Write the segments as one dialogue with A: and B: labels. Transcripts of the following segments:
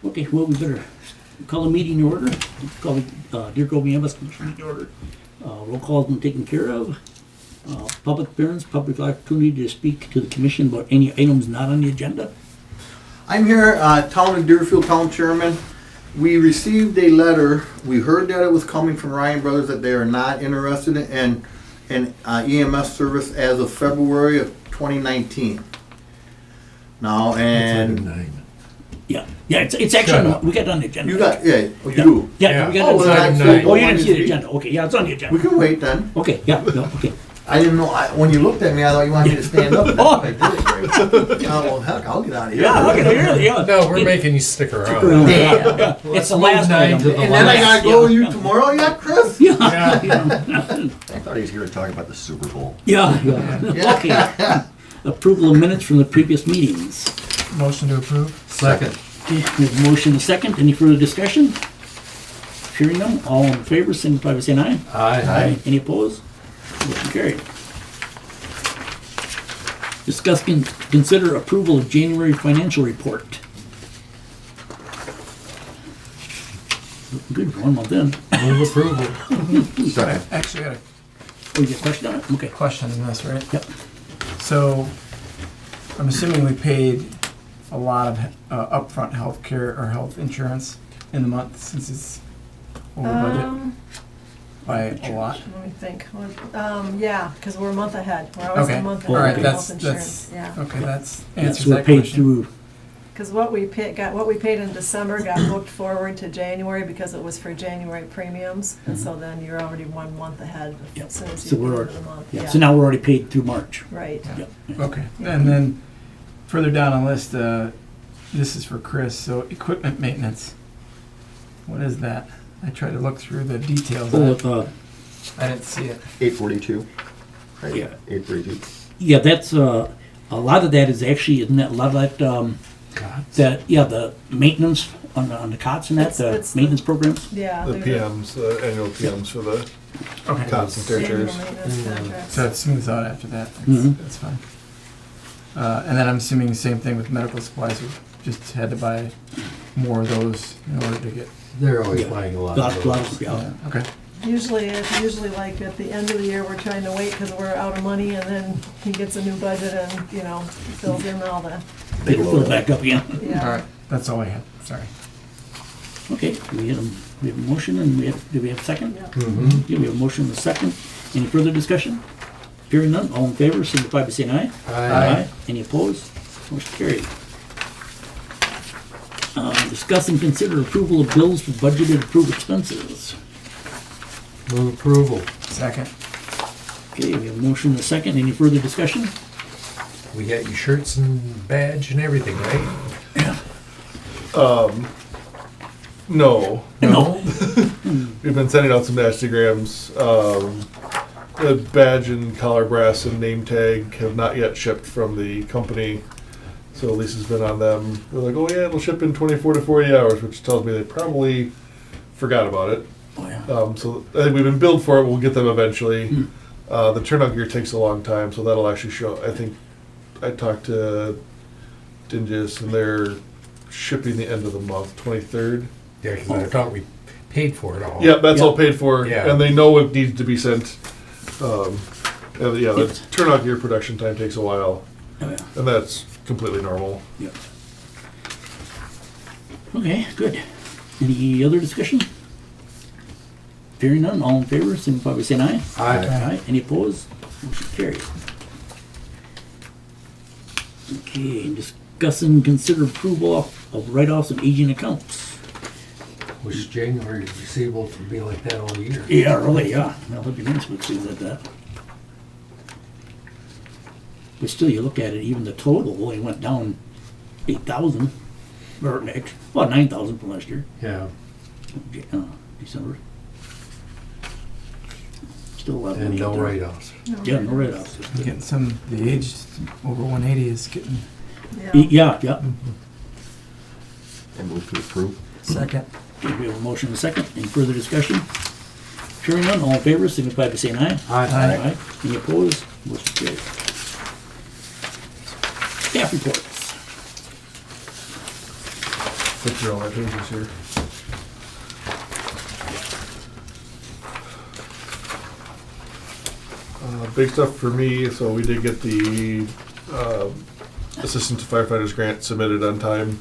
A: Okay, well, we better call the meeting in order. Call the Deer Grove EMS Commission meeting in order. Roll call's been taken care of. Public appearance, public opportunity to speak to the commission about any items not on the agenda.
B: I'm here, Town of Deerfield Town Chairman. We received a letter, we heard that it was coming from Ryan Brothers, that they are not interested in EMS service as of February of 2019. Now, and
A: Yeah, it's actually, we got it on the agenda.
B: you got, yeah, oh, you
A: Yeah.
B: do?
A: Yeah, we got
B: Oh,
A: it
B: well,
A: on
B: that's
A: the
B: so
A: agenda. Oh, you didn't
B: good.
A: see the agenda. Okay, yeah, it's on the
B: We
A: agenda.
B: can wait then.
A: Okay, yeah, no, okay.
B: I didn't know, when you looked at me, I thought you wanted me to stand up. And
A: Oh.
B: I did it great. Oh, well, heck, I'll get out of here.
A: Yeah, okay, really, yeah.
C: No, we're making you stick around.
A: Yeah. It's the last
C: nine
A: item.
C: to the
B: And then I gotta go with
A: Yeah.
B: you tomorrow yet, Chris?
A: Yeah,
D: I thought he was here to talk about the Super Bowl.
A: yeah.
B: Yeah.
A: Okay. Approval of minutes from the previous meetings.
E: Motion to approve?
C: Second.
A: Okay, we have a motion, a second. Any further discussion? Hearing none, all in favor, signify by saying aye.
C: Aye.
A: Any opposed? Motion carried. Discuss, consider approval of January financial report. Looking good for 1 month in.
C: Move approval.
D: Second.
E: Actually, I got
A: Oh, you got a question on it? Okay.
E: a question on this, right?
A: Yep.
E: So, I'm assuming we paid a lot of upfront health care or health insurance in the month since it's over budget by a lot.
F: Let me think. Yeah, because we're a month ahead. We're always
E: Okay.
F: a month
A: All
F: ahead
A: right,
F: with
E: that's-
F: health insurance. Yeah,
E: Okay, that's
A: Yeah,
E: answers
A: so we're
E: that
A: paid
E: question.
A: through,
F: because what we paid in December got booked forward to January because it was for January premiums, and so then you're already 1 month ahead
A: Yep.
F: as soon as
A: So
F: you
A: we're
F: get
A: already-
F: into the month.
A: yeah, so now we're already paid through March.
F: Right.
A: Yep.
E: Okay, and then further down on the list, this is for Chris, so equipment maintenance. What is that? I tried to look through the details
A: Oh,
E: of it. I didn't see it.
D: 842. Right?
A: Yeah.
D: 842.
A: yeah, that's, a lot of that is actually, isn't that, a lot of that, the maintenance on the cots and that,
F: It's
A: the
F: the-
A: maintenance programs?
F: Yeah.
G: The
F: they're
G: PMs, the annual PMs for the
E: Okay,
G: cots and
F: annual
G: territories.
F: maintenance contracts.
E: so it smooths out after that.
A: Mhm.
E: That's fine. And then I'm assuming the same thing with medical supplies. We just had to buy more of those in order to get.
C: They're always
A: Yeah.
C: buying a lot
A: Lots,
C: of
A: lots,
C: those.
A: yeah.
E: Okay.
F: Usually like at the end of the year, we're trying to wait because we're out of money, and then he gets a new budget and, fills in all the,
A: They fill it back up again.
F: yeah.
E: All right. That's all I had. Sorry.
A: Okay, we have a motion and do we have a second?
F: Yeah.
C: Mm-hmm.
A: Okay, we have a motion and a second. Any further discussion? Hearing none, all in favor, signify by saying aye.
C: Aye.
A: Any opposed? Motion carried. Discuss and consider approval of bills for budgeted approved expenses.
C: Move approval.
E: Second.
A: Okay, we have a motion and a second. Any further discussion?
C: We got your shirts and badge and everything, right?
G: No,
A: No.
G: we've been sending out some nasty grams. The badge and collar brass and name tag have not yet shipped from the company. So Lisa's been on them. They're like, oh yeah, it'll ship in 24 to 40 hours, which tells me they probably forgot about it.
A: Oh, yeah.
G: So I think we've been billed for it. We'll get them eventually. The turnout gear takes a long time, so that'll actually show. I think I talked to Dingus, and they're shipping the end of the month, 23rd.
C: Yeah, because I thought we paid for it all.
G: Yeah, that's
A: Yeah.
G: all paid for,
C: Yeah.
G: and they know it needs to be sent. And yeah, the turnout gear production time takes a while,
A: Oh, yeah.
G: and that's completely normal.
A: Yep. Okay, good. Any other discussion? Hearing none, all in favor, signify by saying aye.
C: Aye.
A: Any opposed? Motion carried. Okay, discuss and consider approval of write-offs of aging accounts.
C: Wish January receivable to be like that all year.
A: Yeah, really, yeah. That would be nice with things like that. But still, you look at it, even the total only went down 8,000, or next, well, 9,000 from last year,
C: Yeah.
A: December. Still a lot of
C: And
A: money out
C: no
A: there.
C: write-offs.
A: Yeah, no write-offs.
E: Getting some, the age over 180 is getting.
A: Yeah, yeah.
D: I move to approve.
E: Second.
A: Okay, we have a motion and a second. Any further discussion? Hearing none, all in favor, signify by saying aye.
E: Aye.
A: Any opposed? Motion carried. Staff reports.
G: flip through all my pages here. Big stuff for me, so we did get the Assistant to Firefighters grant submitted on time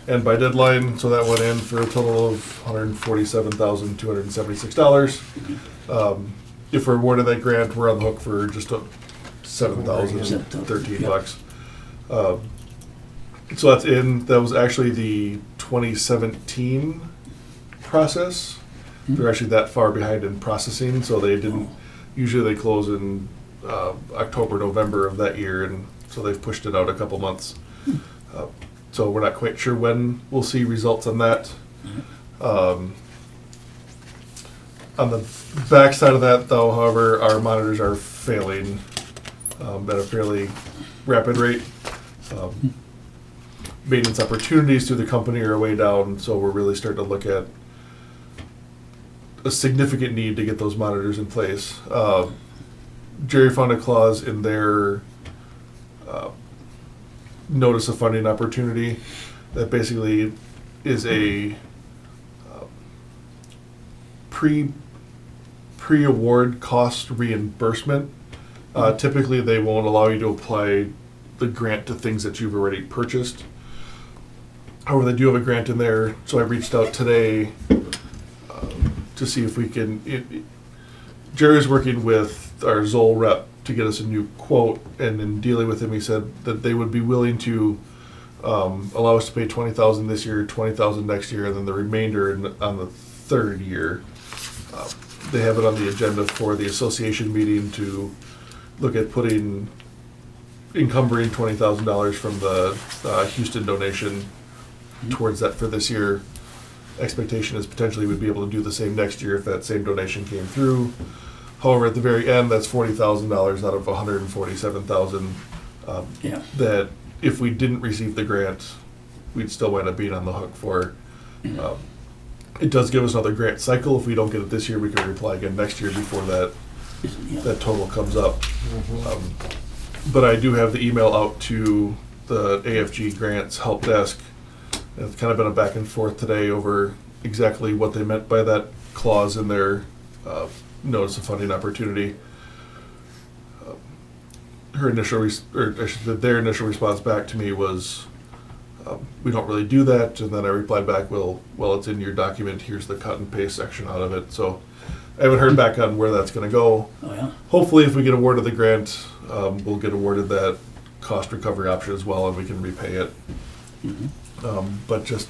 G: and by deadline, so that went in for a total of $147,276. If we're awarded that grant, we're on the hook for just $7,013. So that's in, that was actually the 2017 process. They're actually that far behind in processing, so they didn't, usually they close in October, November of that year, and so they've pushed it out a couple months. So we're not quite sure when we'll see results on that. On the back side of that, though, however, our monitors are failing at a fairly rapid rate. Maintenance opportunities through the company are way down, so we're really starting to look at a significant need to get those monitors in place. Jerry found a clause in their notice of funding opportunity that basically is a pre-award cost reimbursement. Typically, they won't allow you to apply the grant to things that you've already purchased. However, they do have a grant in there, so I reached out today to see if we can. Jerry's working with our Zoll rep to get us a new quote, and in dealing with him, he said that they would be willing to allow us to pay $20,000 this year, $20,000 next year, and then the remainder on the third year. They have it on the agenda for the association meeting to look at encumbering $20,000 from the Houston donation towards that for this year. Expectation is potentially we'd be able to do the same next year if that same donation came through. However, at the very end, that's $40,000 out of $147,000.
A: Yeah.
G: That if we didn't receive the grant, we'd still wind up being on the hook for. It does give us another grant cycle. If we don't get it this year, we can reapply again next year before that total comes up. But I do have the email out to the AFG Grants Help Desk. It's kind of been a back and forth today over exactly what they meant by that clause in their notice of funding opportunity. Their initial response back to me was, we don't really do that. And then I replied back, well, it's in your document. Here's the cut and paste section out of it. So I haven't heard back on where that's going to go.
A: Oh, yeah.
G: Hopefully, if we get awarded the grant, we'll get awarded that cost recovery option as well, and we can repay it. But just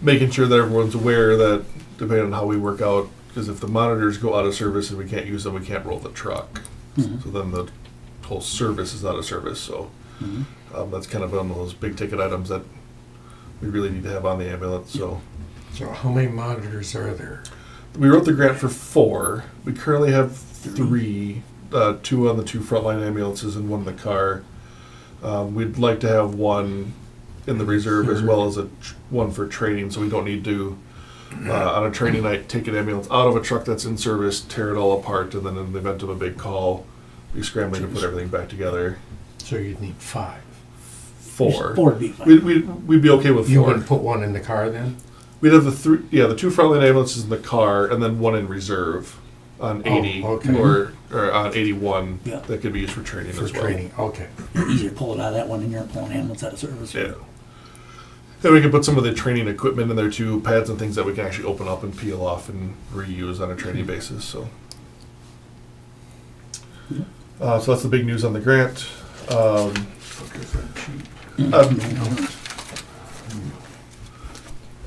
G: making sure that everyone's aware that depending on how we work out, because if the monitors go out of service and we can't use them, we can't roll the truck. So then the whole service is out of service. So that's kind of one of those big ticket items that we really need to have on the ambulance. So
C: how many monitors are there?
G: we wrote the grant for 4. We currently have 3, 2 on the 2 frontline ambulances and 1 in the car. We'd like to have 1 in the reserve as well as one for training, so we don't need to, on a training night, take an ambulance out of a truck that's in service, tear it all apart, and then in the event of a big call, be scrambling to put everything back together.
C: So you'd need 5.
G: 4.
A: 4 would be fine.
G: We'd be okay with 4.
C: You wouldn't put 1 in the car then?
G: We'd have the 2 frontline ambulances in the car, and then 1 in reserve on 80
C: okay.
G: or on 81
A: Yeah.
G: that could be used for training
C: For
G: as well.
C: training, okay.
A: Easier to pull it out of that one than you're pulling ambulance out of service.
G: Yeah. Then we can put some of the training equipment in there too, pads and things that we can actually open up and peel off and reuse on a training basis. So, so that's the big news on the grant.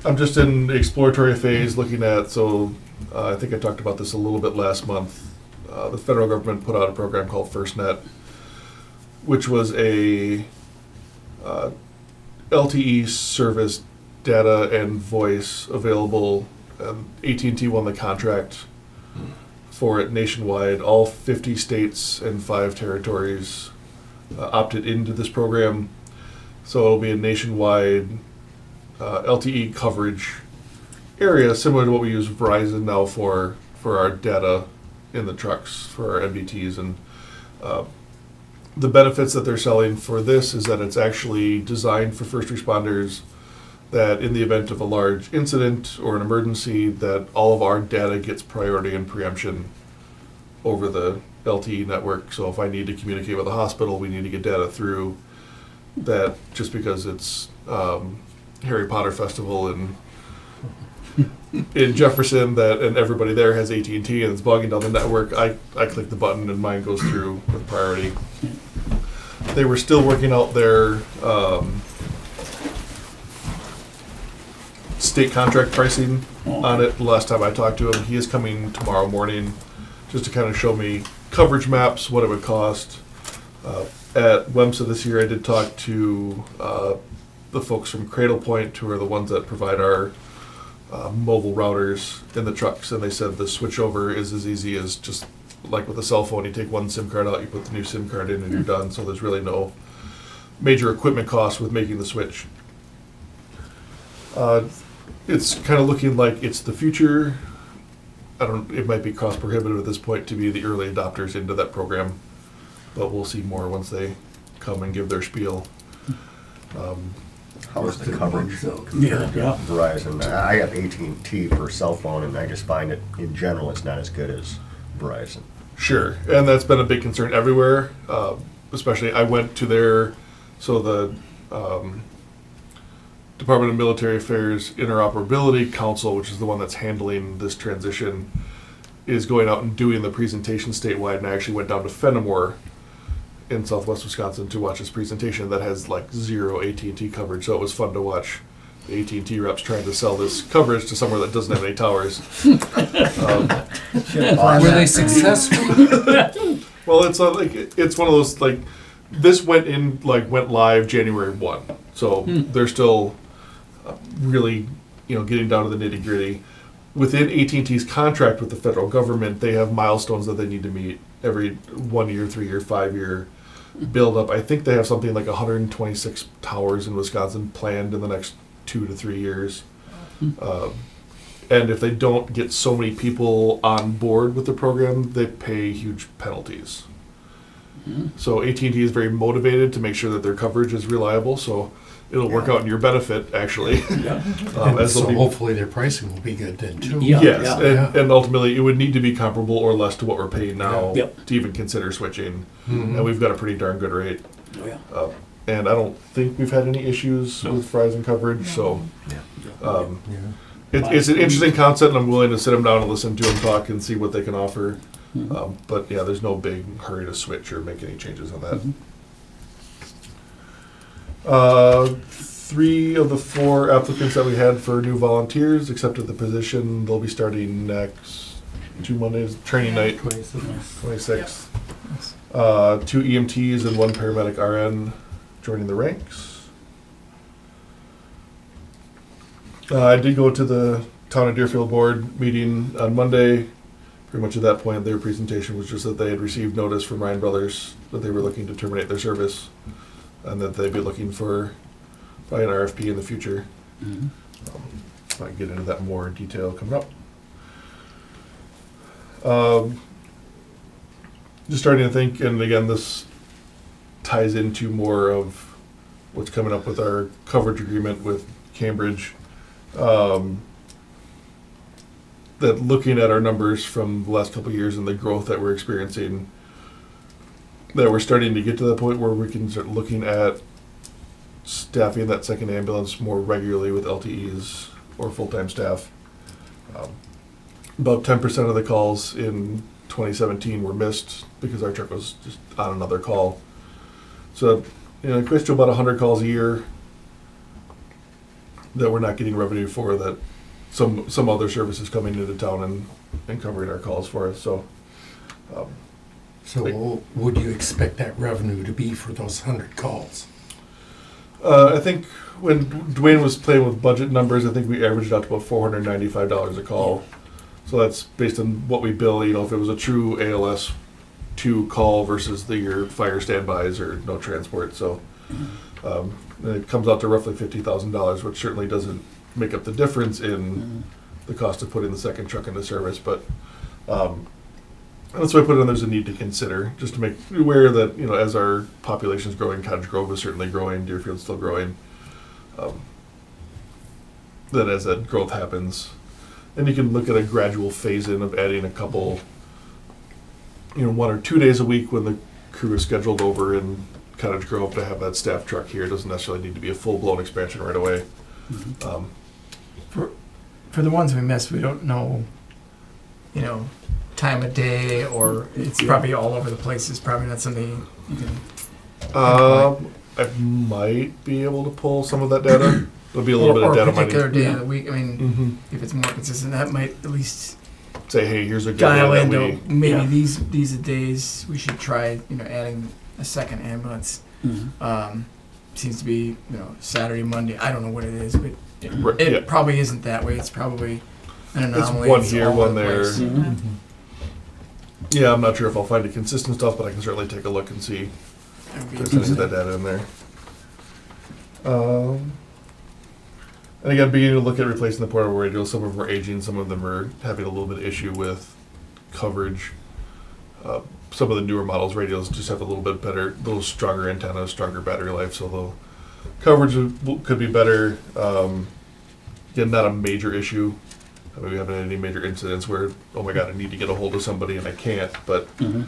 G: I'm just in the exploratory phase looking at, so I think I talked about this a little bit last month. The federal government put out a program called FirstNet, which was a LTE service data and voice available. AT&T won the contract for it nationwide. All 50 states and 5 territories opted into this program. So it'll be a nationwide LTE coverage area, similar to what we use Verizon now for our data in the trucks, for our MDTs. And the benefits that they're selling for this is that it's actually designed for first responders, that in the event of a large incident or an emergency, that all of our data gets priority and preemption over the LTE network. So if I need to communicate with a hospital, we need to get data through that. Just because it's Harry Potter Festival in Jefferson, that and everybody there has AT&T and it's bogging down the network, I click the button and mine goes through with priority. They were still working out their state contract pricing on it. The last time I talked to him, he is coming tomorrow morning just to kind of show me coverage maps, what it would cost. At WEMSA this year, I did talk to the folks from Cradle Point, who are the ones that provide our mobile routers in the trucks, and they said the switchover is as easy as just like with a cell phone. You take one SIM card out, you put the new SIM card in, and you're done. So there's really no major equipment cost with making the switch. It's kind of looking like it's the future. It might be cost prohibitive at this point to be the early adopters into that program, but we'll see more once they come and give their spiel.
D: How is the coverage
A: Yeah,
D: compared to
A: yeah.
D: Verizon? I have AT&T for cell phone, and I just find it, in general, it's not as good as Verizon.
G: Sure, and that's been a big concern everywhere. Especially, I went to the Department of Military Affairs Interoperability Council, which is the one that's handling this transition, is going out and doing the presentation statewide. And I actually went down to Fenimore in southwest Wisconsin to watch his presentation that has like zero AT&T coverage. So it was fun to watch the AT&T reps trying to sell this coverage to somewhere that doesn't have any towers.
C: Were they successful?
G: Well, it's it's one of those this went live January 1, so they're still really getting down to the nitty gritty. Within AT&T's contract with the federal government, they have milestones that they need to meet every 1 year, 3 year, 5 year build up. I think they have something like 126 towers in Wisconsin planned in the next 2 to 3 years. And if they don't get so many people on board with the program, they pay huge penalties. So AT&T is very motivated to make sure that their coverage is reliable. So it'll work out in your benefit, actually.
C: So hopefully their pricing will be good then too.
A: Yeah.
G: Yes, and ultimately it would need to be comparable or less to what we're paying now
A: Yep.
G: to even consider switching. And we've got a pretty darn good rate.
A: Oh, yeah.
G: And I don't think we've had any issues with Verizon coverage. So it's an interesting concept, and I'm willing to sit them down and listen to them talk and see what they can offer. But yeah, there's no big hurry to switch or make any changes on that. 3 of the 4 applicants that we had for new volunteers accepted the position. They'll be starting next 2 Mondays, training night, 26th. 2 EMTs and 1 paramedic RN joining the ranks. I did go to the Town of Deerfield Board meeting on Monday. Pretty much at that point, their presentation was just that they had received notice from Ryan Brothers that they were looking to terminate their service, and that they'd be looking for probably an RFP in the future. Might get into that more in detail coming up. Just starting to think, and again, this ties into more of what's coming up with our coverage agreement with Cambridge. That looking at our numbers from the last couple of years and the growth that we're experiencing, that we're starting to get to the point where we can start looking at staffing that second ambulance more regularly with LTEs or full-time staff. About 10% of the calls in 2017 were missed because our truck was just on another call. So, it equates to about 100 calls a year that we're not getting revenue for, that some other service is coming into town and covering our calls for us. So,
C: So would you expect that revenue to be for those 100 calls?
G: I think when Dwayne was playing with budget numbers, I think we averaged out to about $495 a call. So that's based on what we bill. If it was a true ALS 2 call versus your fire standbys or no transport. So it comes out to roughly $50,000, which certainly doesn't make up the difference in the cost of putting the second truck into service. But that's why I put it on. There's a need to consider, just to make you aware that as our population is growing, Cottage Grove is certainly growing, Deerfield's still growing. that as that growth happens, and you can look at a gradual phase in of adding a couple, 1 or 2 days a week when the crew is scheduled over in Cottage Grove to have that staff truck here. It doesn't necessarily need to be a full-blown expansion right away.
E: For the ones we missed, we don't know, time of day, or it's probably all over the place. It's probably not something you can.
G: I might be able to pull some of that data. There'll be a little bit of data
E: or a particular
G: mining.
E: day of the week. I mean,
G: Mm-hmm.
E: if it's more consistent, that might at least
G: Say, hey, here's a good
E: dial
G: one that
E: into
G: we.
E: maybe these are days we should try. Adding a second ambulance. Seems to be Saturday, Monday. I don't know what it is, but
G: Right,
E: it
G: yeah.
E: probably isn't that way. It's probably an
G: It's
E: anomaly.
G: one
E: It's
G: here,
E: all
G: one
E: over the
G: there.
E: place.
A: Mhm.
G: Yeah, I'm not sure if I'll find a consistent stuff, but I can certainly take a look and see
E: That would be
G: if there's any of that data in there. And again, beginning to look at replacing the portable radios. Some of them are aging, some of them are having a little bit of issue with coverage. Some of the newer models radios just have a little bit better, little stronger antennas, stronger battery life, so the coverage could be better. Again, not a major issue. I mean, we haven't had any major incidents where, oh my god, I need to get a hold of somebody and I can't. But and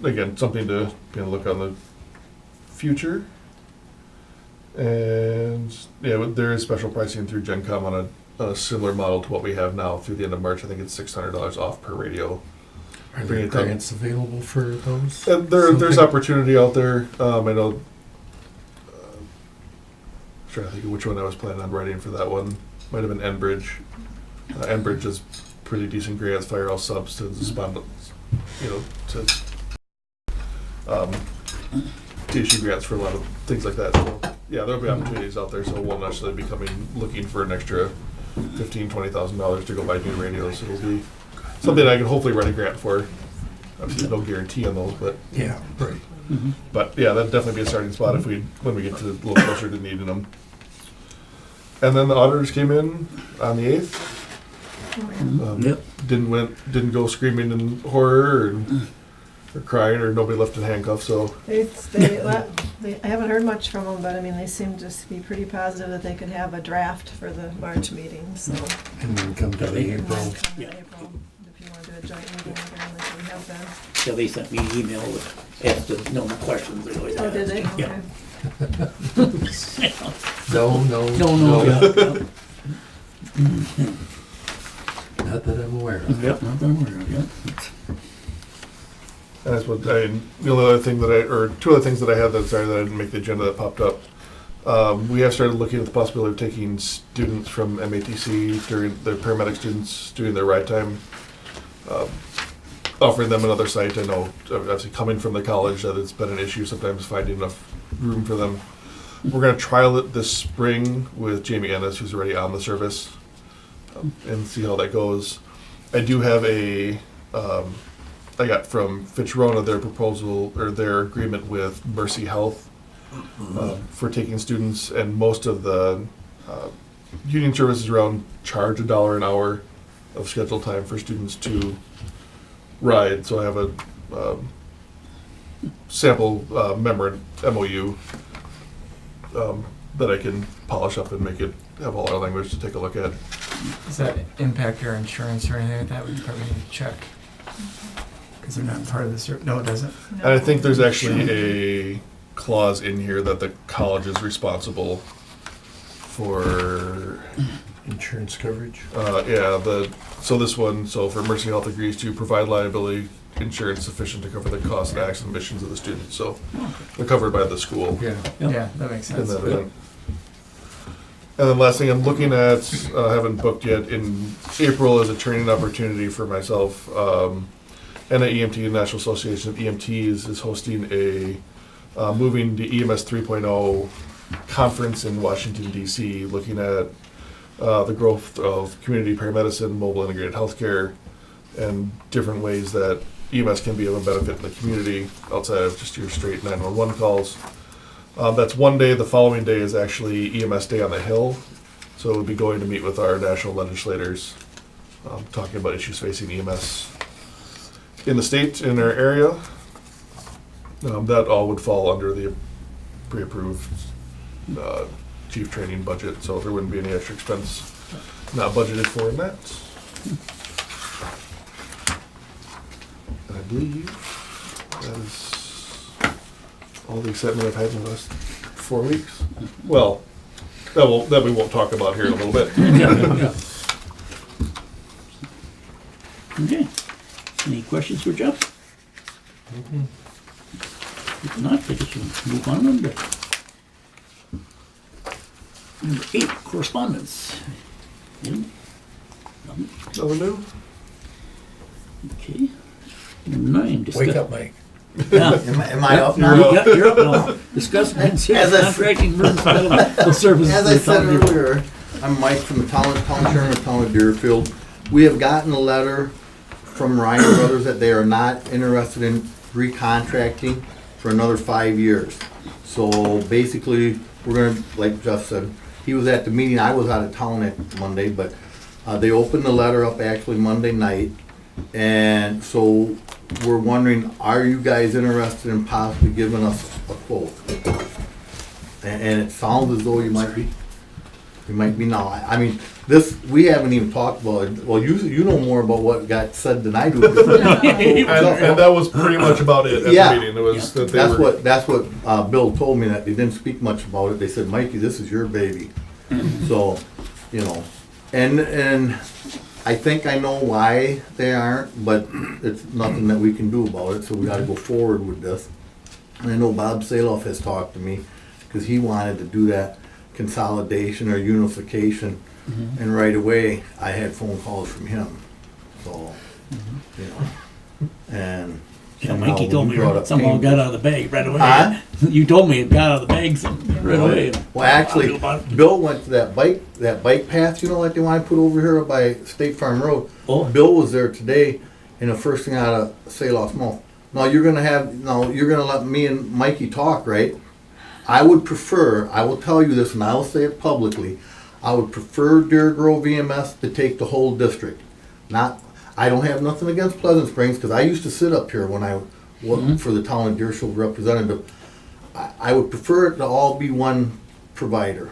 G: again, something to look on the future. And yeah, there is special pricing through GenCom on a similar model to what we have now through the end of March. I think it's $600 off per radio.
C: Are
G: Bring
C: there
G: it down.
C: grants available for those?
G: And there's
C: Something?
G: opportunity out there. I know. Trying to think of which one I was planning on writing for that one. Might have been Enbridge. Enbridge is pretty decent grants, firehouse subs to respond, to issue grants for a lot of things like that. So yeah, there'll be opportunities out there. So it won't necessarily be looking for an extra $15,000-$20,000 to go buy new radios. It'll be something I can hopefully write a grant for. Obviously, no guarantee on those, but
C: Yeah, right.
G: yeah, that'd definitely be a starting spot when we get to a little closer to needing them. And then the auditors came in on the 8th.
A: Yep.
G: Didn't go screaming in horror or crying, or nobody left in handcuffs. So
F: I haven't heard much from them, but I mean, they seem to just be pretty positive that they could have a draft for the March meeting, so.
C: And then come to the
F: And then
C: April.
F: come to
A: Yeah.
F: April, if you want to do a joint meeting again, like we have been.
A: Yeah, they sent me an email with asked us no questions. They always
F: Oh, did they?
A: ask. Yeah.
F: Okay.
C: No.
A: No, yeah.
C: Not that I'm aware of.
A: Yep, not that I'm aware of, yep.
G: and that's what the only other thing two other things that I had that I didn't make the agenda that popped up. We have started looking at the possibility of taking students from MATC during their paramedic students during their ride time. Offering them another site. I know, obviously, coming from the college, that it's been an issue sometimes finding enough room for them. We're going to trial it this spring with Jamie Ennis, who's already on the service, and see how that goes. I do have I got from Fitch-Rona their proposal, or their agreement with Mercy Health for taking students, and most of the union services around charge $1 an hour of scheduled time for students to ride. So I have a sample MOU that I can polish up and make it have all our language to take a look at.
E: Does that impact your insurance or anything like that? We probably need to check. Because they're not part of the service. No, it doesn't.
G: And I think there's actually a clause in here that the college is responsible for,
C: Insurance coverage.
G: so for Mercy Health agrees to provide liability insurance sufficient to cover the cost and accident emissions of the students. So they're covered by the school.
C: Yeah.
A: Yep.
E: Yeah, that makes
G: in
E: sense.
G: that event. And then last thing I'm looking at, I haven't booked yet, in April is a training opportunity for myself. And the EMT, National Association of EMTs, is hosting a moving to EMS 3.0 conference in Washington, D.C., looking at the growth of community paramedicine, mobile integrated healthcare, and different ways that EMS can be of a benefit in the community outside of just your straight 911 calls. That's one day. The following day is actually EMS Day on the Hill. So we'll be going to meet with our national legislators, talking about issues facing EMS in the state, in our area. That all would fall under the pre-approved chief training budget, so there wouldn't be any extra expense not budgeted for in that. And I believe that is all the excitement I've had in the last 4 weeks. Well, that we won't talk about here in a little bit.
A: Yeah. Okay. Any questions for Jeff? If not, I guess we'll move on under number 8, correspondence. Anyone? None?
G: Nothing new?
A: Okay. Number 9, discuss.
C: Wake up, Mike.
A: Yeah.
B: Am I up
A: Now,
B: now?
A: you're up now. Discuss and consider
B: As I-
A: contracting emergency medical services.
B: As
A: for
B: I
A: the
B: said
A: town of Deerfield.
B: earlier, I'm Mike from the town chairman of town of Deerfield. We have gotten a letter from Ryan Brothers that they are not interested in recontracting for another 5 years. So basically, we're gonna, like Jeff said, he was at the meeting, I was out of town that Monday, but they opened the letter up actually Monday night. And so we're wondering, are you guys interested in possibly giving us a quote? And it sounds as though you might be. You might be now. I mean, this, we haven't even talked about it. Well, you know more about what got said than I do.
G: And that was pretty much about it at
B: Yeah.
G: the meeting. It was that they were.
B: That's what Bill told me, that they didn't speak much about it. They said, Mikey, this is your baby. So, you know, and I think I know why they aren't, but it's nothing that we can do about it, so we gotta go forward with this. And I know Bob Saloff has talked to me, because he wanted to do that consolidation or unification, and right away, I had phone calls from him, so, you know, and.
A: Yeah,
B: somehow
A: Mikey told
B: when
A: me
B: you brought up
A: somehow
B: Kane-
A: got out of the bag right away.
B: Huh?
A: You told me it got out of the bags right away.
B: Well, actually, Bill went to that bike path, you know, like they want to put over here by State Farm Road.
A: Oh.
B: Bill was there today, and the first thing out of Salof's mouth, now you're gonna let me and Mikey talk, right? I would prefer, I will tell you this, and I will say it publicly, I would prefer Deer Grove EMS to take the whole district. Not, I don't have nothing against Pleasant Springs, because I used to sit up here when I worked for the town of Deerfield representative. I would prefer it to all be one provider.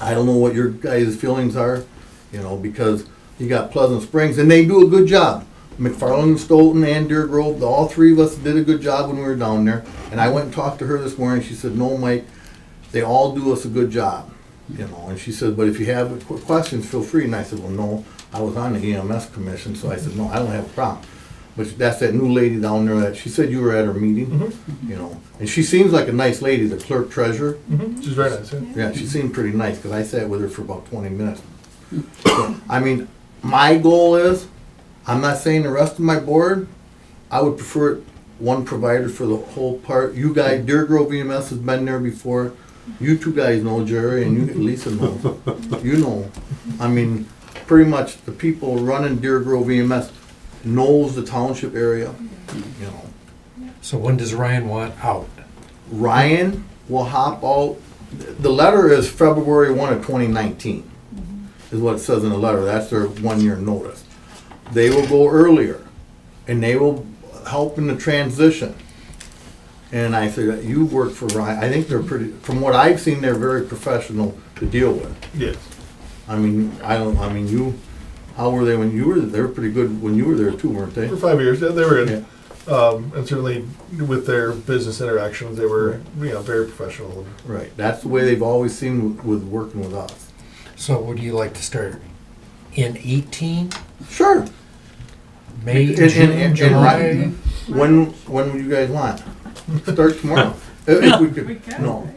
B: I don't know what your guys' feelings are, you know, because you got Pleasant Springs, and they do a good job. McFarland, Stoughton, and Deer Grove, all three of us did a good job when we were down there. And I went and talked to her this morning, she said, no, Mike, they all do us a good job, you know. And she said, but if you have questions, feel free. And I said, well, no, I was on the EMS commission, so I said, no, I don't have a problem. But that's that new lady down there that, she said you were at her meeting, you know. And she seems like a nice lady, the clerk treasurer.
G: She's very nice. Yeah.
B: Yeah, she seemed pretty nice, because I sat with her for about 20 minutes. So, I mean, my goal is, I'm not saying the rest of my board, I would prefer one provider for the whole part. You guys, Deer Grove EMS has been there before. You two guys know Jerry, and you, Lisa knows. You know, I mean, pretty much the people running Deer Grove EMS knows the township area, you know.
C: So when does Ryan want out?
B: Ryan will hop out, the letter is February 1 of 2019, is what it says in the letter. That's their 1 year notice. They will go earlier, and they will help in the transition. And I said, you've worked for Ryan, I think they're pretty, from what I've seen, they're very professional to deal with.
G: Yes.
B: I mean, you, how were they when you were, they were pretty good when you were there too, weren't they?
G: For 5 years, yeah, they were in.
B: Yeah.
G: And certainly with their business interactions, they were very professional.
B: Right, that's the way they've always seemed with working with us.
C: So would you like to start in 18?
B: Sure.
C: May,
B: And-
C: June,
B: and
C: July?
B: When would you guys want? Start tomorrow. If we could, no.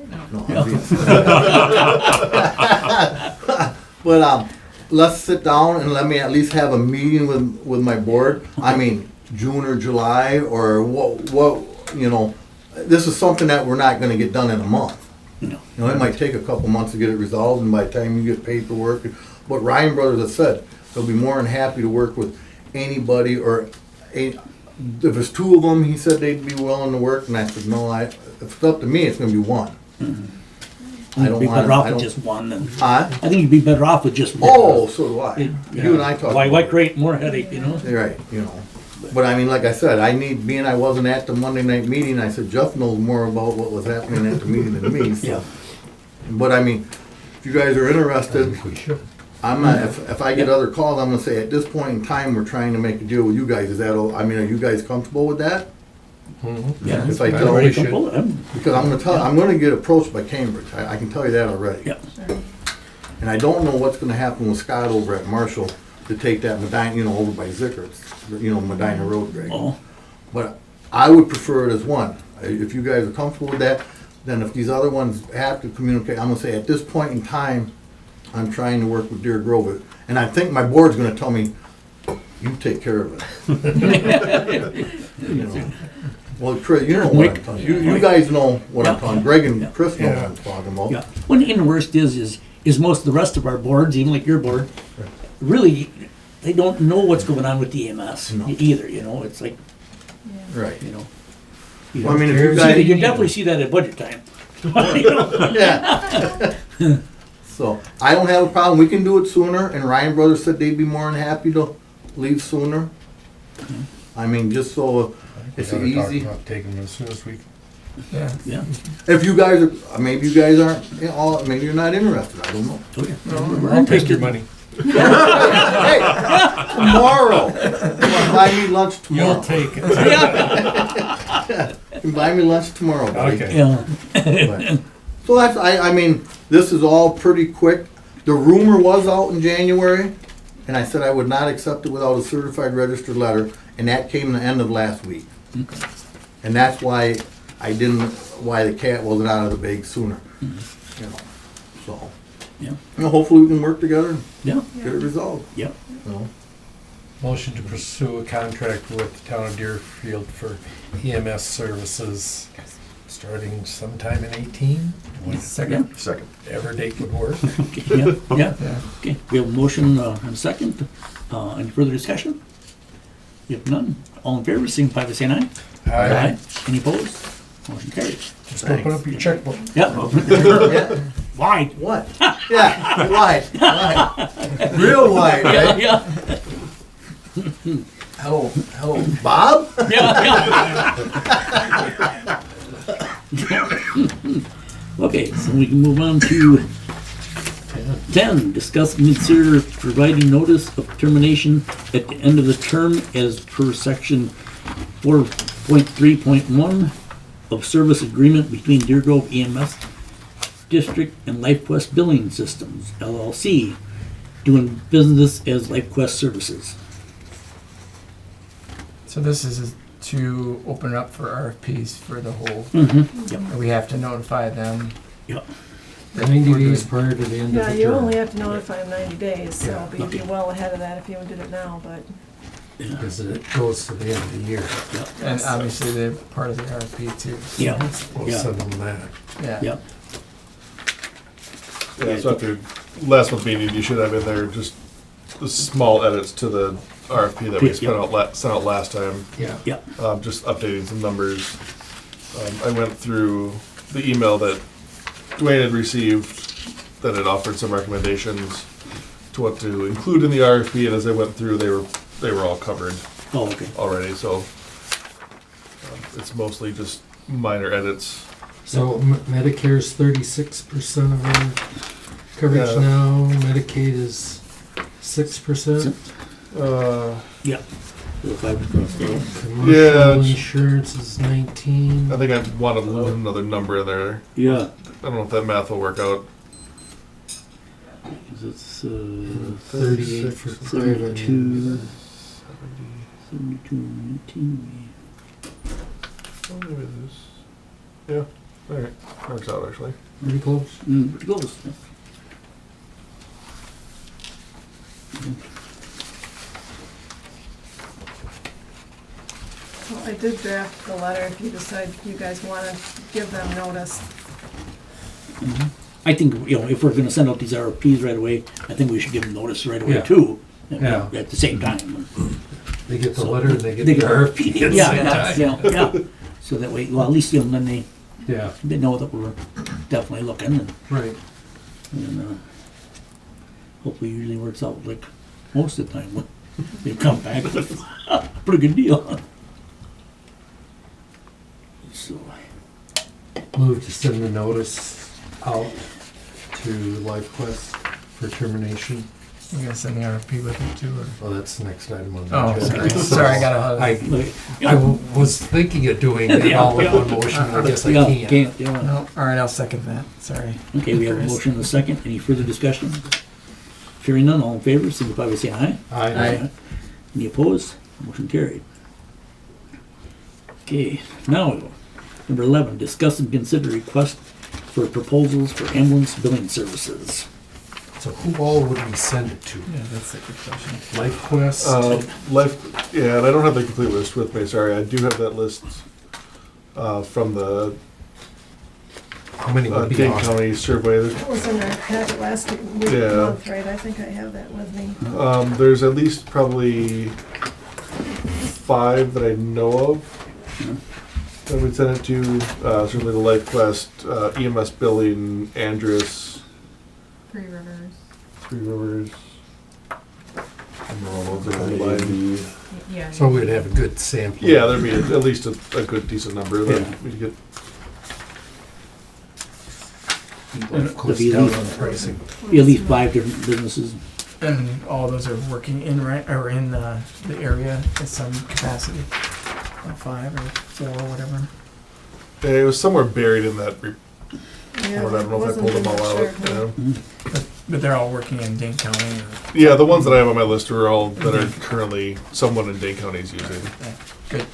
B: But, let's sit down and let me at least have a meeting with my board. I mean, June or July, or what, you know, this is something that we're not gonna get done in a month.
A: No.
B: You know, it might take a couple months to get it resolved, and by the time you get paperwork, what Ryan Brothers has said, they'll be more than happy to work with anybody, or if it's two of them, he said they'd be willing to work, and I said, no, if it's up to me, it's gonna be one. I
A: You'd
B: don't
A: be
B: want,
A: better off
B: I
A: with
B: don't.
A: just one than,
B: Huh?
A: I think you'd be better off with just one.
B: Oh, so do I.
A: Yeah.
B: You and I talked.
A: Why
B: about it.
A: create more headache, you know?
B: You're right, you know. But I mean, like I said, being I wasn't at the Monday night meeting, I said, Jeff knows more about what was happening at the meeting than me, so.
A: Yeah.
B: But I mean, if you guys are
C: I
B: interested,
C: think we should.
B: I'm not, if I get other calls, I'm gonna say, at this point in time, we're trying to make a deal with you guys. Is that, I mean, are you guys comfortable with that?
A: Yeah.
B: If I
C: That's
B: tell,
C: what we
A: Very
C: should.
A: comfortable.
B: because I'm gonna get approached by Cambridge. I can tell you that already.
A: Yeah.
B: And I don't know what's gonna happen with Scott over at Marshall to take that Medina, you know, over by Zickert's, you know, Medina Road, Greg.
A: Oh,
B: But I would prefer it as one. If you guys are comfortable with that, then if these other ones have to communicate, I'm gonna say, at this point in time, I'm trying to work with Deer Grove. And I think my board's gonna tell me, you take care of it. You know. Well, Chris, you know what I'm talking, you guys know what I'm
A: Yeah.
B: talking, Greg and
A: Yeah.
B: Chris know what
C: Yeah.
B: I'm talking about.
A: yeah. Well, and the worst is most of the rest of our boards, even like your board, really, they don't know what's going on with the EMS
B: No.
A: either, you know, it's like,
B: Right.
A: you know.
B: Well, I mean, if you
A: You
B: guys,
A: definitely see that at budget time. You know?
B: yeah. So, I don't have a problem, we can do it sooner, and Ryan Brothers said they'd be more than happy to leave sooner. I mean, just so it's
C: We gotta talk
B: easy.
C: about taking them as soon as we.
E: Yeah.
A: Yeah.
B: If you guys are, maybe you guys aren't, you know, all, maybe you're not interested, I don't know.
A: Oh, yeah.
C: I'll take your money.
B: Hey, tomorrow, you wanna buy me lunch
C: You'll
B: tomorrow?
C: take it.
B: You can buy me lunch tomorrow, buddy.
C: Okay.
A: Yeah.
B: But- So that's, I mean, this is all pretty quick. The rumor was out in January, and I said I would not accept it without a certified registered letter, and that came the end of last week. And that's why why the cat wasn't out of the bag sooner, you know, so.
A: Yeah.
B: You know, hopefully we can work together and
A: Yeah,
B: get it resolved,
A: yeah.
B: you know.
C: Motion to pursue a contract with the town of Deerfield for EMS services starting sometime in 18.
E: Second.
D: Second.
C: Whatever date would work.
A: Okay, yeah, yeah.
E: Yeah.
A: Okay, we have a motion and a second. Any further discussion? If none, all in favor, signify by saying aye.
C: Aye.
A: Any opposed? Motion carries.
C: Just open up your checkbook.
A: Yeah.
B: Yeah,
A: Wide.
B: what? Yeah, wide. Real wide,
A: Yeah,
B: right?
A: yeah,
B: Hello, Bob?
A: yeah, yeah. Okay, so we can move on to 10, discuss and consider providing notice of termination at the end of the term as per section 4.3.1 of service agreement between Deer Grove EMS District and LifeQuest Billing Systems, LLC, doing business as LifeQuest Services.
E: So this is to open it up for RFPs for the whole,
A: Yep,
E: and we have to notify them.
A: yep,
H: 90 days prior to the end of
F: Yeah,
H: the
F: you
H: term.
F: only have to notify them 90 days, so
E: Yeah.
F: you'd be
A: Okay.
F: well ahead of that if you did it now, but.
A: yeah,
H: Because it goes to the end of the year.
A: yep,
E: And obviously they're part of the RFP too. so-
A: yeah,
C: We'll
A: Yeah.
C: send them that.
E: Yeah.
A: yep.
G: Yeah, so after last month's meeting, you should have in there just the small edits to the RFP that we
A: Yeah.
G: sent out last time.
H: Yeah.
A: Yep,
G: Just updating some numbers. I went through the email that Dwayne had received that had offered some recommendations to what to include in the RFP, and as I went through, they were all covered
A: oh, okay,
G: already, so it's mostly just minor edits.
H: So Medicare's 36% of our coverage
G: Yeah.
H: now. Medicaid is 6%.
A: yeah. So if I was gonna say,
H: Commercial
G: Yeah, it's-
H: insurance is 19.
G: I think I want to lose another number in there.
A: yeah,
G: I don't know if that math will work out.
A: 'cause it's,
H: 38 for private.
A: 72, 19.
G: Oh, maybe it is. Yeah, alright, works out actually.
H: Pretty close.
A: Pretty close. Yeah.
F: Well, I did draft the letter if you decide you guys want to give them notice.
A: I think, you know, if we're gonna send out these RFPs right away, I think we should give them notice right away
H: Yeah.
A: too.
H: Yeah.
A: At the same time.
H: They get the letter and they get
A: They
H: the
A: get-
H: RFP at the
A: Yeah,
H: same
A: yeah,
H: time.
A: yeah, yeah. So that way, well, at least, you know, then
H: Yeah,
A: they know that we're definitely looking
H: right.
A: and hopefully usually works out like most of the time when they come back with a pretty good deal. So,
H: Move to send the notice out to LifeQuest for termination.
E: You gonna send the RFP with it too, or?
H: Oh, that's the next item on the
E: Oh,
H: agenda.
E: sorry, sorry, I got a.
H: I was thinking of doing it all in one motion, I guess I
A: Yeah,
H: can't.
A: yeah.
E: No, all right, I'll second that, sorry.
A: Okay, we have a motion and a second. Any further discussion? Hearing none, all in favor, signify by saying aye.
H: Aye.
A: Any opposed? Motion carried. Okay, now, number 11, discuss and consider request for proposals for ambulance billing services.
H: So who all would we send it to?
E: Yeah, that's a good question.
H: LifeQuest?
G: Life, yeah, and I don't have the complete list with me, sorry, I do have that list, from the,
H: How many would be
G: Dane
H: on?
G: County survey.
F: That was in our packet last week,
G: Yeah.
F: month, right? I think I have that with me.
G: There's at least probably 5 that I know of that we'd send it to. Certainly the LifeQuest, EMS billing, Andrus,
I: Three Rivers.
G: Three Rivers. And all those are online.
I: Yeah.
H: So we'd have a good sample.
G: Yeah, there'd be at least a good decent number that
A: Yeah.
G: we'd get.
H: LifeQuest
A: Be at
H: down
A: least-
H: on the pricing.
A: Be at least 5 different businesses.
E: And all those are working in, right, or in the area at some capacity? Like 5 or 4 or whatever?
G: Yeah, it was somewhere buried in that report.
F: Yeah,
G: I don't know if I
F: wasn't
G: pulled them
F: in
G: all
F: that
G: out.
F: chart, huh?
G: Yeah.
E: But they're all working in Dane County or?
G: Yeah, the ones that I have on my list are all that are currently someone in Dane County is using.
E: Good.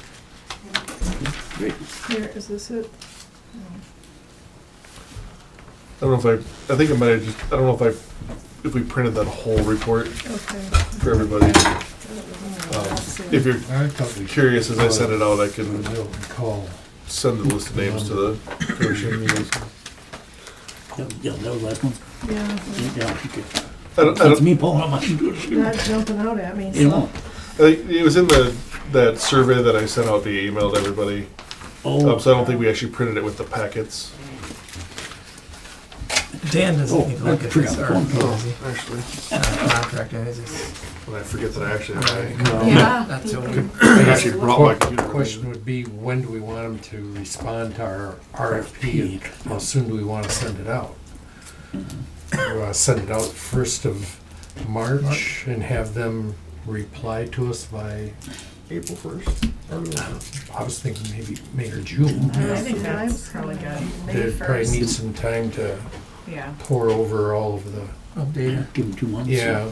A: Great.
F: Here, is this it?
G: I don't know if I think I might have just, I don't know if we printed that whole report
F: Okay.
G: for everybody. If you're
H: I thought we
G: curious as I send it out, I
H: I
G: can
H: don't recall.
G: send the list of names to the commission.
A: Yeah, that was last month.
F: Yeah,
A: Yeah, okay.
G: I
A: That's
G: don't,
A: me pulling out my computer.
F: not jumping out at me,
A: You know,
F: so.
G: I think it was in that survey that I sent out via email to everybody.
A: oh,
G: So I don't think we actually printed it with the packets.
E: Dan doesn't
A: Oh,
E: need to
A: I
E: look at
A: forgot
E: this
A: the
E: RFP,
A: phone.
E: does he?
G: Actually,
E: Contract, and it's just,
G: when I forget that I actually have
I: Yeah.
E: that's all.
G: I actually brought my computer.
H: Question would be, when do we want them to respond to our RFP and how soon do we want to send it out? Do we want to send it out 1st of March and have them reply to us by,
D: April 1st.
H: I was thinking maybe May or June.
I: I think that's probably good.
F: May
H: They probably
F: 1st.
H: need some time to
I: Yeah.
H: pour over all of the,
E: Updated.
A: give them 2 months.
H: yeah,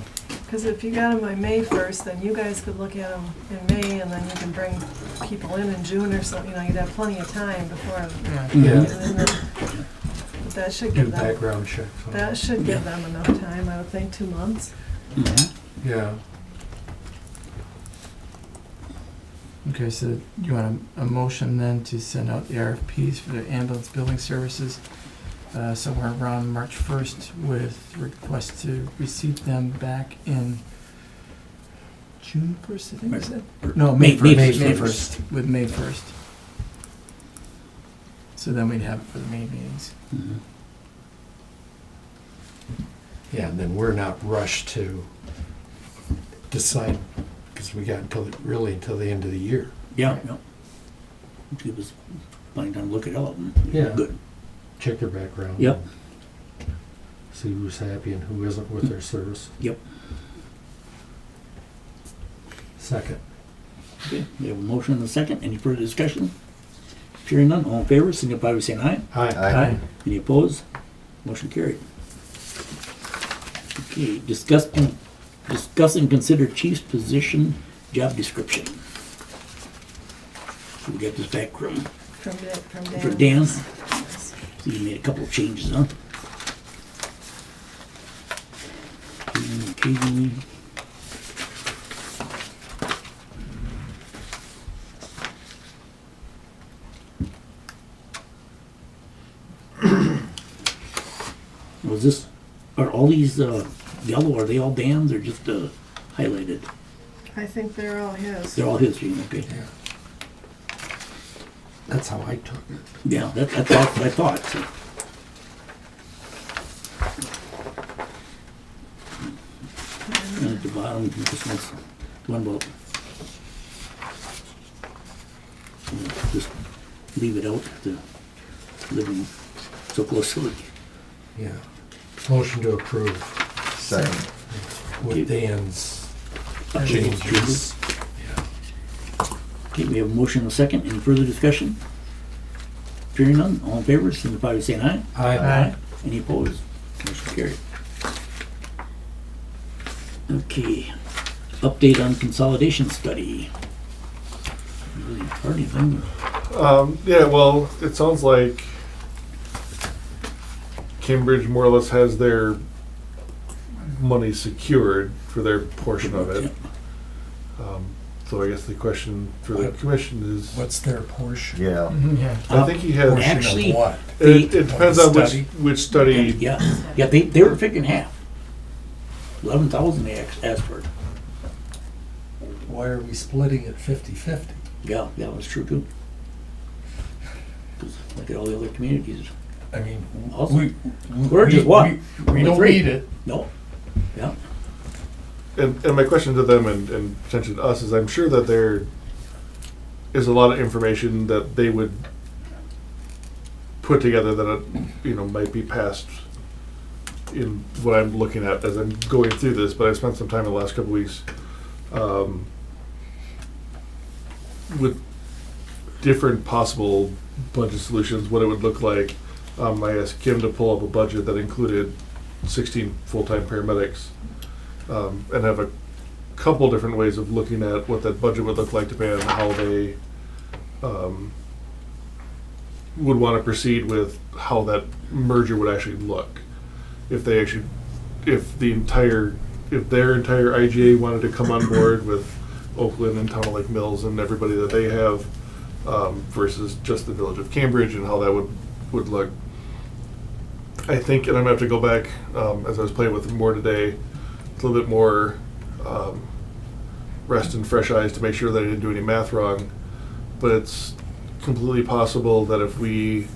F: Because if you got them by May 1st, then you guys could look at them in May, and then you can bring people in June or something, you know, you'd have plenty of time before.
E: Yeah.
A: Mhm.
H: yeah,
F: and then- But that should
H: do
F: give them,
H: background checks. on it.
F: that should give them enough time, I would think, 2 months.
A: Mhm.
H: Yeah,
E: Okay, so you want a motion then to send out the RFPs for the ambulance billing services somewhere around March 1st with request to receive them back in June 1st, I think you said? No, May
A: May
E: 1st. May
A: 1st.
E: 1st, with May 1st. So then we'd have it for the May meetings.
A: Mhm.
H: yeah, and then we're not rushed to decide, because we got really until the end of the year.
A: Yeah, yeah. Give us plenty of time to look it up. And
H: Yeah.
A: Good.
H: Check their background.
A: Yep.
H: See who's happy and who isn't with their service.
A: Yep.
H: Second.
A: Okay, we have a motion and a second. Any further discussion? Hearing none, all in favor, signify by saying aye.
D: Aye.
A: Any opposed? Motion carried. Okay, discuss and consider chief's position, job description. So we got this back from
F: From Dan.
A: Dan. So you made a couple of changes, huh? Okay. Was this, are all these yellow, are they all Dan's or just highlighted?
F: I think they're all his.
A: They're all his, Gene, okay.
H: Yeah. That's how I took it.
A: Yeah, that's what I thought. So. And at the bottom, this one's one about. Just leave it out, the living so close to it.
H: Yeah. Motion to approve.
D: Second.
H: with Dan's
A: Changes.
H: changes. Yeah.
A: Okay, we have a motion and a second. Any further discussion? Hearing none, all in favor, signify by saying aye.
H: Aye.
A: Any opposed? Motion carried. Okay, update on consolidation study. Really hard anything.
G: Yeah, well, it sounds like Cambridge more or less has their money secured for their portion of it. So I guess the question for the commission is,
H: What's their portion?
D: Yeah.
E: Yeah.
G: I think he had,
H: Portion
A: Actually,
H: of what?
G: it depends on
H: Study?
G: which study.
A: Yeah, yeah, they were figuring half. 11,000 they asked for.
H: Why are we splitting it 50-50?
A: Yeah, that's true too. 'Cause look at all the other communities.
H: I mean,
A: Also, we're just what?
H: We don't
A: Three.
H: need it.
A: No, yeah.
G: And my question to them and potentially to us is, I'm sure that there is a lot of information that they would put together that, might be passed in what I'm looking at as I'm going through this, but I spent some time in the last couple weeks with different possible budget solutions, what it would look like. I asked Kim to pull up a budget that included 16 full-time paramedics, and have a couple different ways of looking at what that budget would look like depending on how they would want to proceed with how that merger would actually look. If their entire IGA wanted to come on board with Oakland and Town of Lake Mills and everybody that they have, versus just the village of Cambridge and how that would look. I think, and I'm gonna have to go back, as I was playing with it more today, a little bit more rest and fresh eyes to make sure that I didn't do any math wrong. But it's completely possible that if we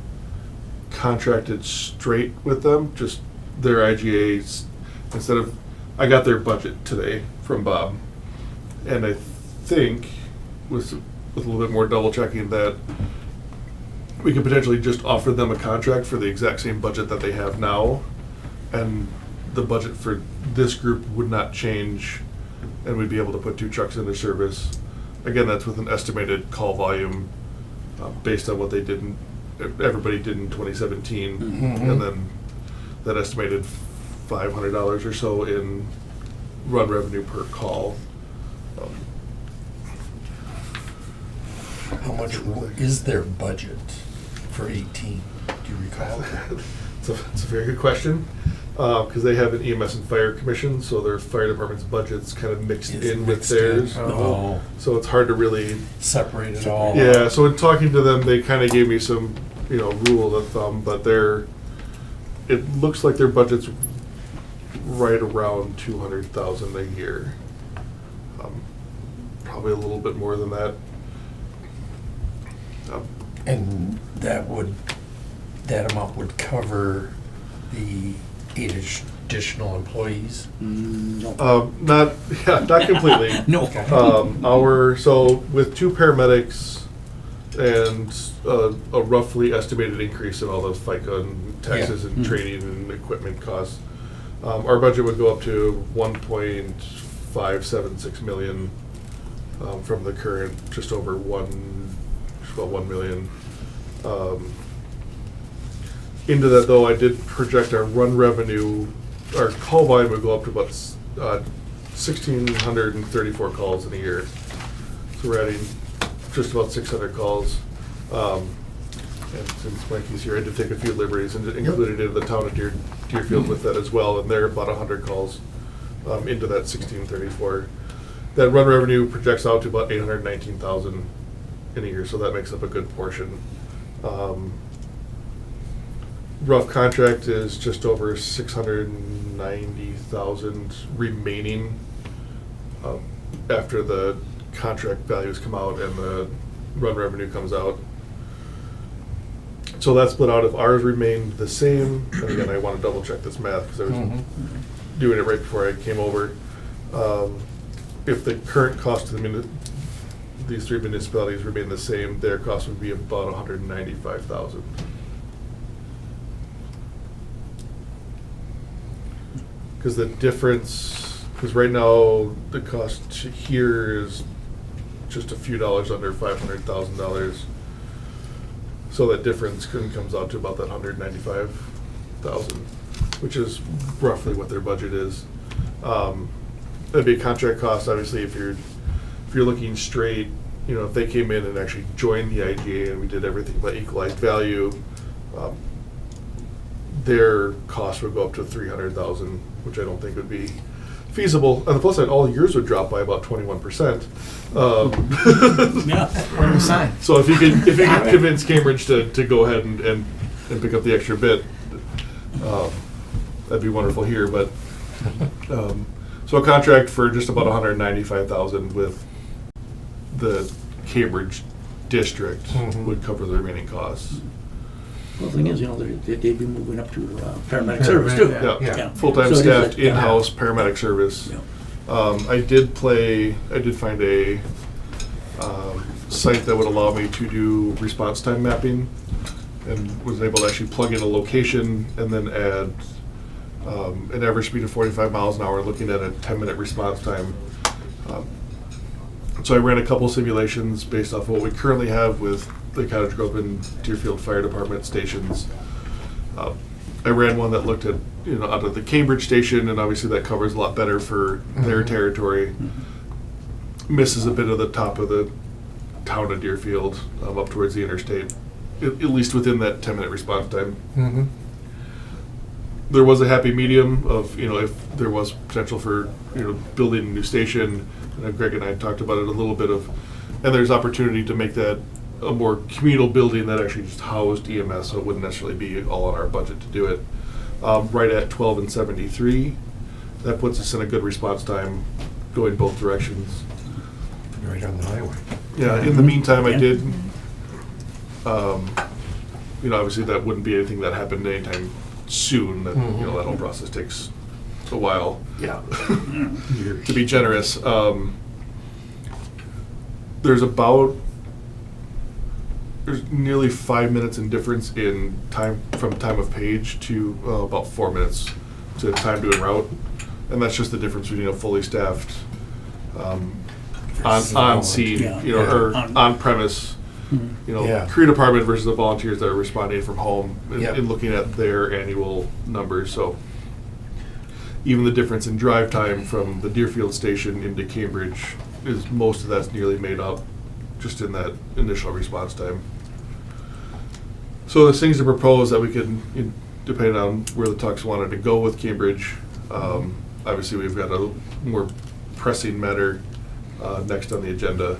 G: contracted straight with them, just their IGAs, instead of, I got their budget today from Bob, and I think with a little bit more double checking that we could potentially just offer them a contract for the exact same budget that they have now, and the budget for this group would not change, and we'd be able to put 2 trucks into service. Again, that's with an estimated call volume based on what everybody did in 2017, and then that estimated $500 or so in run revenue per call.
H: How much is their budget for 18? Do you recall?
G: It's a very good question, because they have an EMS and fire commission, so their fire department's budget's kind of mixed
H: It's
G: in with
H: mixed in.
G: theirs.
H: Oh,
G: So it's hard to really,
H: separate it all.
G: yeah, so in talking to them, they kind of gave me some, rule of thumb, but it looks like their budget's right around 200,000 a year. Probably a little bit more than that.
H: And that amount would cover the 8 additional employees?
A: No.
G: Not completely.
A: No.
G: So with 2 paramedics and a roughly estimated increase in all those FICA and taxes and training and equipment costs, our budget would go up to 1.576 million from the current just about 1 million. Into that though, I did project our run revenue, our call volume would go up to about 1,634 calls in a year. So we're adding just about 600 calls. And since Mikey's here, I did take a few liberties and included in the town of Deerfield with that as well, and they're about 100 calls into that 1,634. That run revenue projects out to about 819,000 in a year, so that makes up a good portion. Rough contract is just over 690,000 remaining after the contract values come out and the run revenue comes out. So that's split out. If ours remained the same, and again, I want to double check this math because I was doing it right before I came over. If the current cost to these 3 municipalities remain the same, their cost would be about 195,000. Because the difference Because right now, the cost here is just a few dollars under $500,000. So that difference comes out to about that 195,000, which is roughly what their budget is. That'd be a contract cost, obviously, if you're looking straight, you know, if they came in and actually joined the IGA and we did everything by equalized value, their cost would go up to 300,000, which I don't think would be feasible. On the plus side, all yours would drop by about 21%.
A: Yeah.
E: What do we sign?
G: So if you could convince Cambridge to go ahead and pick up the extra bit, that'd be wonderful here. But so a contract for just about 195,000 with the Cambridge district would cover the remaining costs.
A: Well, the thing is, you know, they'd be moving up to paramedic service too.
C: Yeah.
G: Yeah, full-time
A: So it is
G: staffed,
A: a-
G: in-house paramedic service.
A: Yeah.
G: I did find a site that would allow me to do response time mapping, and was able to actually plug in a location and then add an average speed of 45 miles an hour, looking at a 10-minute response time. So I ran a couple simulations based off what we currently have with the Cottage Grove and Deerfield Fire Department stations. I ran one that looked at, you know, out of the Cambridge station, and obviously that covers a lot better for their territory. Misses a bit of the top of the town of Deerfield, up towards the interstate, at least within that 10-minute response time.
C: Mm-hmm.
G: There was a happy medium of, you know, if there was potential for, you know, building a new station, and Greg and I talked about it a little bit of, and there's opportunity to make that a more communal building that actually just housed EMS, so it wouldn't necessarily be all on our budget to do it. Right at 12 and 73, that puts us in a good response time going both directions.
C: Right on the highway.
G: Yeah, in the meantime, I did, you know, obviously that wouldn't be anything that happened anytime soon, that, you know, that whole process takes a while.
C: Yeah.
G: To be generous, there's nearly 5 minutes in difference in time from time of page to about 4 minutes to time to en route, and that's just the difference between a fully staffed on scene,
A: Yeah.
G: you know,
C: Yeah.
G: or on premise, you know,
C: Yeah.
G: career department versus the volunteers that are responding from home,
C: Yeah.
G: and looking at their annual numbers. So even the difference in drive time from the Deerfield station into Cambridge is, most of that's nearly made up just in that initial response time. So there's things to propose that we can, depending on where the talks wanted to go with Cambridge. Obviously, we've got a more pressing matter next on the agenda.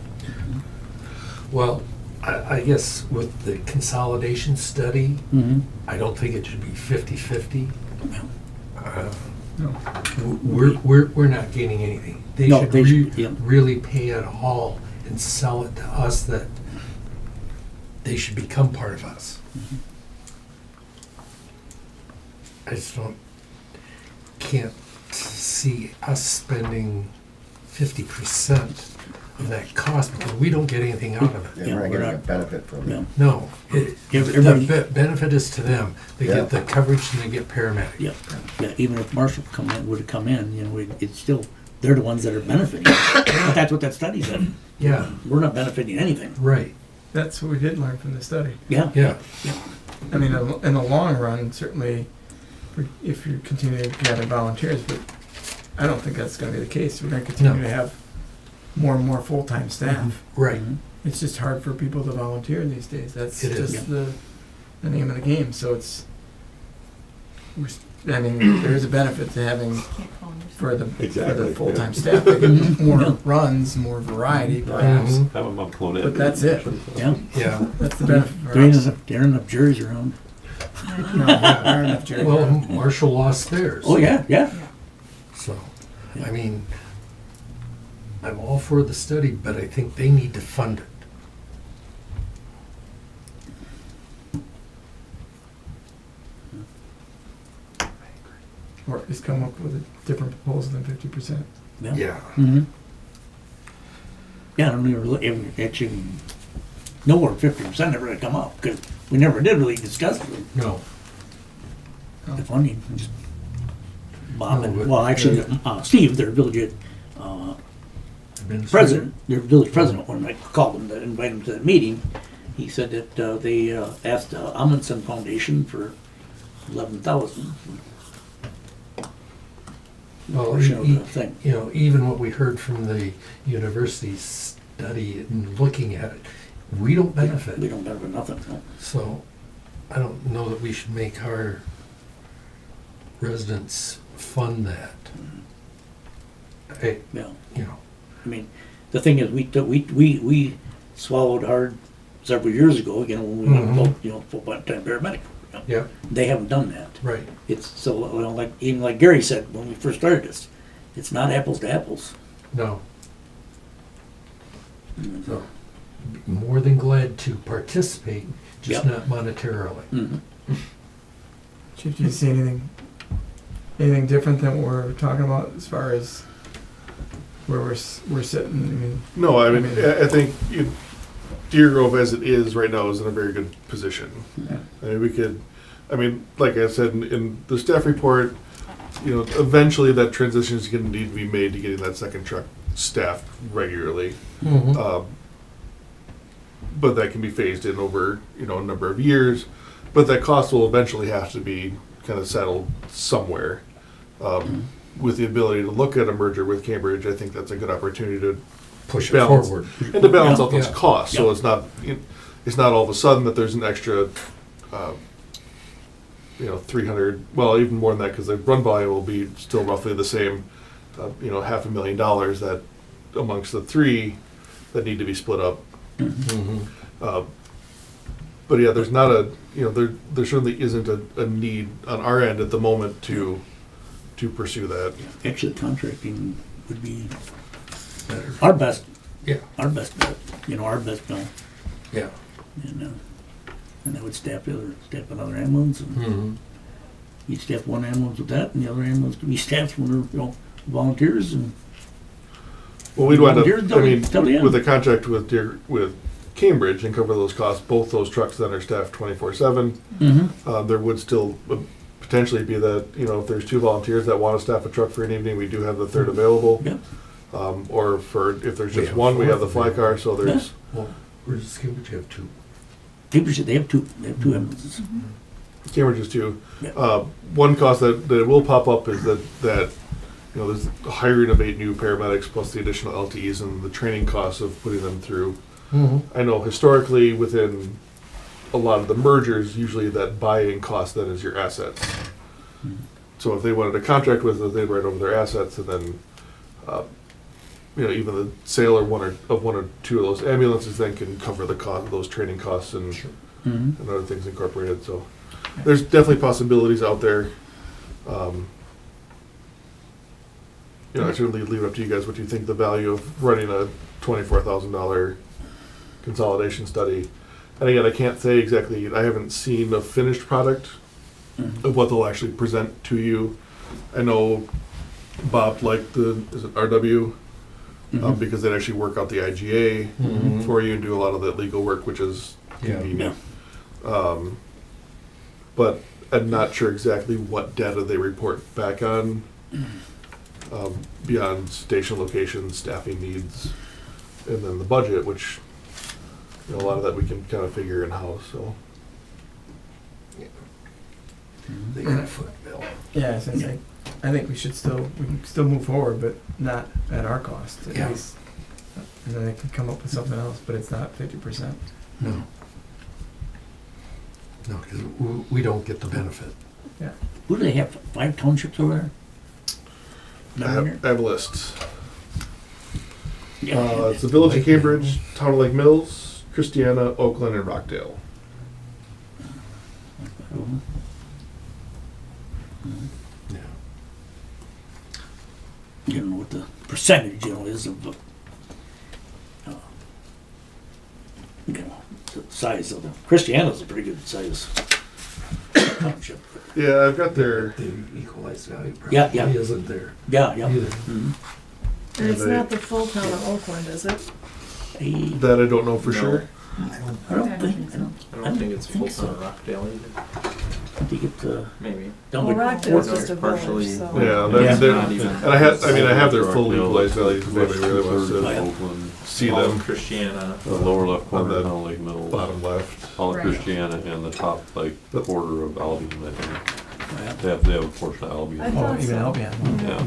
H: Well, I guess with the consolidation study, I don't think it should be 50-50. We're not gaining anything. They
A: No,
H: should
A: they should, yeah.
H: really pay it all and sell it to us, that they should become part of us. I just can't see us spending 50% of that cost, because we don't get anything out of it.
D: Yeah, we're not
A: we're
D: getting a
A: not-
D: benefit from
A: Yeah.
D: it.
H: No,
A: Yeah,
H: the
A: everybody-
H: benefit is to them. They
D: Yeah.
H: get the coverage and they get paramedic.
A: Yeah, yeah, even if Marshall would have come in, you know, it's still, they're the ones that are benefiting. But that's what that study said.
H: Yeah,
A: We're not benefiting anything.
H: right,
E: That's what we did learn from the study.
A: Yeah.
H: yeah.
E: I mean, in the long run, certainly, if you continue to gather volunteers, but I don't think that's gonna be the case. We're gonna continue
H: No.
E: to have more and more full-time staff.
H: Right.
E: It's just hard for people to volunteer these days. That's
H: It is.
E: just the name of the game. So it's, I mean, there is a benefit to having
I: Can't call them
E: for the
J: Exactly,
E: full-time
J: yeah.
E: staff. They get more
A: Yeah.
E: runs, more variety, perhaps.
H: Mhm.
J: Have them upload it.
E: But that's it.
A: Yeah.
H: Yeah.
E: That's the benefit for
A: There ain't
E: us.
A: enough juries around.
E: No, there aren't enough juries.
H: Well, Marshall lost theirs.
A: Oh, yeah, yeah.
H: So, I mean, I'm all for the study, but I think they need to fund it.
E: Or at least come up with a different proposal than 50%.
H: Yeah.
A: Mm-hmm. Yeah, I don't even really, actually, know where 50% ever gonna come up, because we never did really discuss
H: No.
A: the funding. We just Bob,
H: No,
A: and,
H: but-
A: well, actually, Steve, their village president, their village president, when I called him to invite him to the meeting, he said that they asked the Amundsen Foundation for 11,000.
H: Well,
A: Portion of the thing.
H: you know, even what we heard from the university study and looking at it, we don't benefit.
A: We don't benefit nothing, no.
H: So I don't know that we should make our residents fund that.
A: Yeah.
H: You know,
A: I mean, the thing is, we swallowed hard several years ago, you know, when we went
H: Mhm.
A: about, you know, full-time paramedic. You know.
H: yeah,
A: They haven't done that.
H: right.
A: It's so, you know, like, even like Gary said when we first started this, it's not apples to apples.
H: No. So, be more than glad to participate, just
A: Yep.
H: not monetarily.
A: Mhm.
E: Chief, do you see anything different than what we're talking about as far as where we're sitting? I mean,
G: No, I mean, I think Deer Grove as it is right now is in a very good position.
E: Yeah.
G: I mean, we could, I mean, like I said in the staff report, you know, eventually that transition is going to need to be made to getting that second truck staffed regularly.
H: Mhm.
G: But that can be phased in over, you know, a number of years. But that cost will eventually have to be kind of settled somewhere. With the ability to look at a merger with Cambridge, I think that's a good opportunity to
H: Push it
G: balance.
H: forward.
G: and to balance out those
H: Yeah.
G: costs. So
A: Yeah.
G: it's not all of a sudden that there's an extra, you know, 300. Well, even more than that because the run volume will be still roughly the same. You know, $500,000 that amongst the three that need to be split up.
H: Mhm.
G: But yeah, there's not a, you know, there certainly isn't a need on our end at the moment to pursue that.
A: Actually, contracting would be
H: Better.
A: our best
H: Yeah,
A: bet, you know, our best bet.
H: yeah.
A: And I would staff another ambulance, and
H: Mhm.
A: you'd staff one ambulance with that, and the other ambulance could be staffed with, you know, volunteers, and
G: Well, we'd wind up,
A: Deer-
G: I mean,
A: till the end.
G: with a contract with Cambridge and cover those costs, both those trucks then are staffed 24/7. There would still potentially be that, you know, if there's two volunteers that want to staff a truck for an evening, we do have the third available.
A: Yeah.
G: Or if there's
H: We
G: just
H: have
G: one, we have the
H: four
G: fly car, so there's,
H: Well, where does Cambridge have two?
A: People should, they have two ambulances.
G: Cambridge is two.
A: Yeah.
G: One cost that will pop up is that, you know, there's the hiring of 8 new paramedics plus the additional LTEs and the training costs of putting them through.
H: Mm-hmm.
G: I know historically within a lot of the mergers, usually that buy-in cost then is your assets. So if they wanted a contract with us, they'd write over their assets and then, you know, even the sale or one or two of those ambulances then can cover the cost of those training costs and
A: Mm-hmm.
G: and other things incorporated. So there's definitely possibilities out there. You know, I certainly leave it up to you guys what you think the value of running a $24,000 consolidation study. And again, I can't say exactly, I haven't seen a finished product of what they'll actually present to you. I know Bob liked is it RW? Because they'd actually work out the IGA
H: Mhm.
G: for you and do a lot of that legal work, which is
H: Yeah.
G: convenient. But I'm not sure exactly what data they report back on beyond station locations, staffing needs, and then the budget, which, you know, a lot of that we can kind of figure in-house, so.
H: They got a foot bill.
E: yeah, so it's like, I think we can still move forward, but not at our cost, at
H: Yeah.
E: least. And then they can come up with something else, but it's not 50%.
H: No. No, because we don't get the benefit.
A: Who do they have, 5 townships over there?
G: I
A: Down
G: have, I have lists.
A: Yeah.
G: It's the Village of
H: Lake
G: Cambridge, Town of Lake Mills, Christiana, Oakland, and Rockdale.
H: Yeah.
A: You don't know what the percentage, you know, is of, you know, the size of the, Christiana's a pretty good size township.
G: Yeah, I've got their,
H: The equalized value
A: Yeah,
H: probably
A: yeah.
H: isn't there
A: Yeah, yeah.
H: either.
A: Mhm.
F: And it's
G: they-
F: not the full town of Oakland, is it?
G: that I don't know for sure.
A: I don't think,
I: so.
J: I don't think it's full town of Rockdale either.
A: I think it's,
J: Maybe.
A: down
F: Well,
A: by
F: Rockdale's
A: Fort
F: just a
J: Partially-
F: village, so.
G: Yeah,
A: Yeah.
G: they're,
J: Not even-
G: and I have their full equalized values if anybody really wants to
K: Oakland,
G: see
J: All of
G: them.
J: Christiana.
K: the lower left
G: On
K: corner,
G: the
K: kind of like middle,
G: Bottom left.
K: all of
I: Right.
K: Christiana and the top like quarter of Albion, I think.
A: yeah.
K: They have a portion of
F: I
K: Albion.
F: thought
E: even
F: so.
E: Albion.
K: Yeah,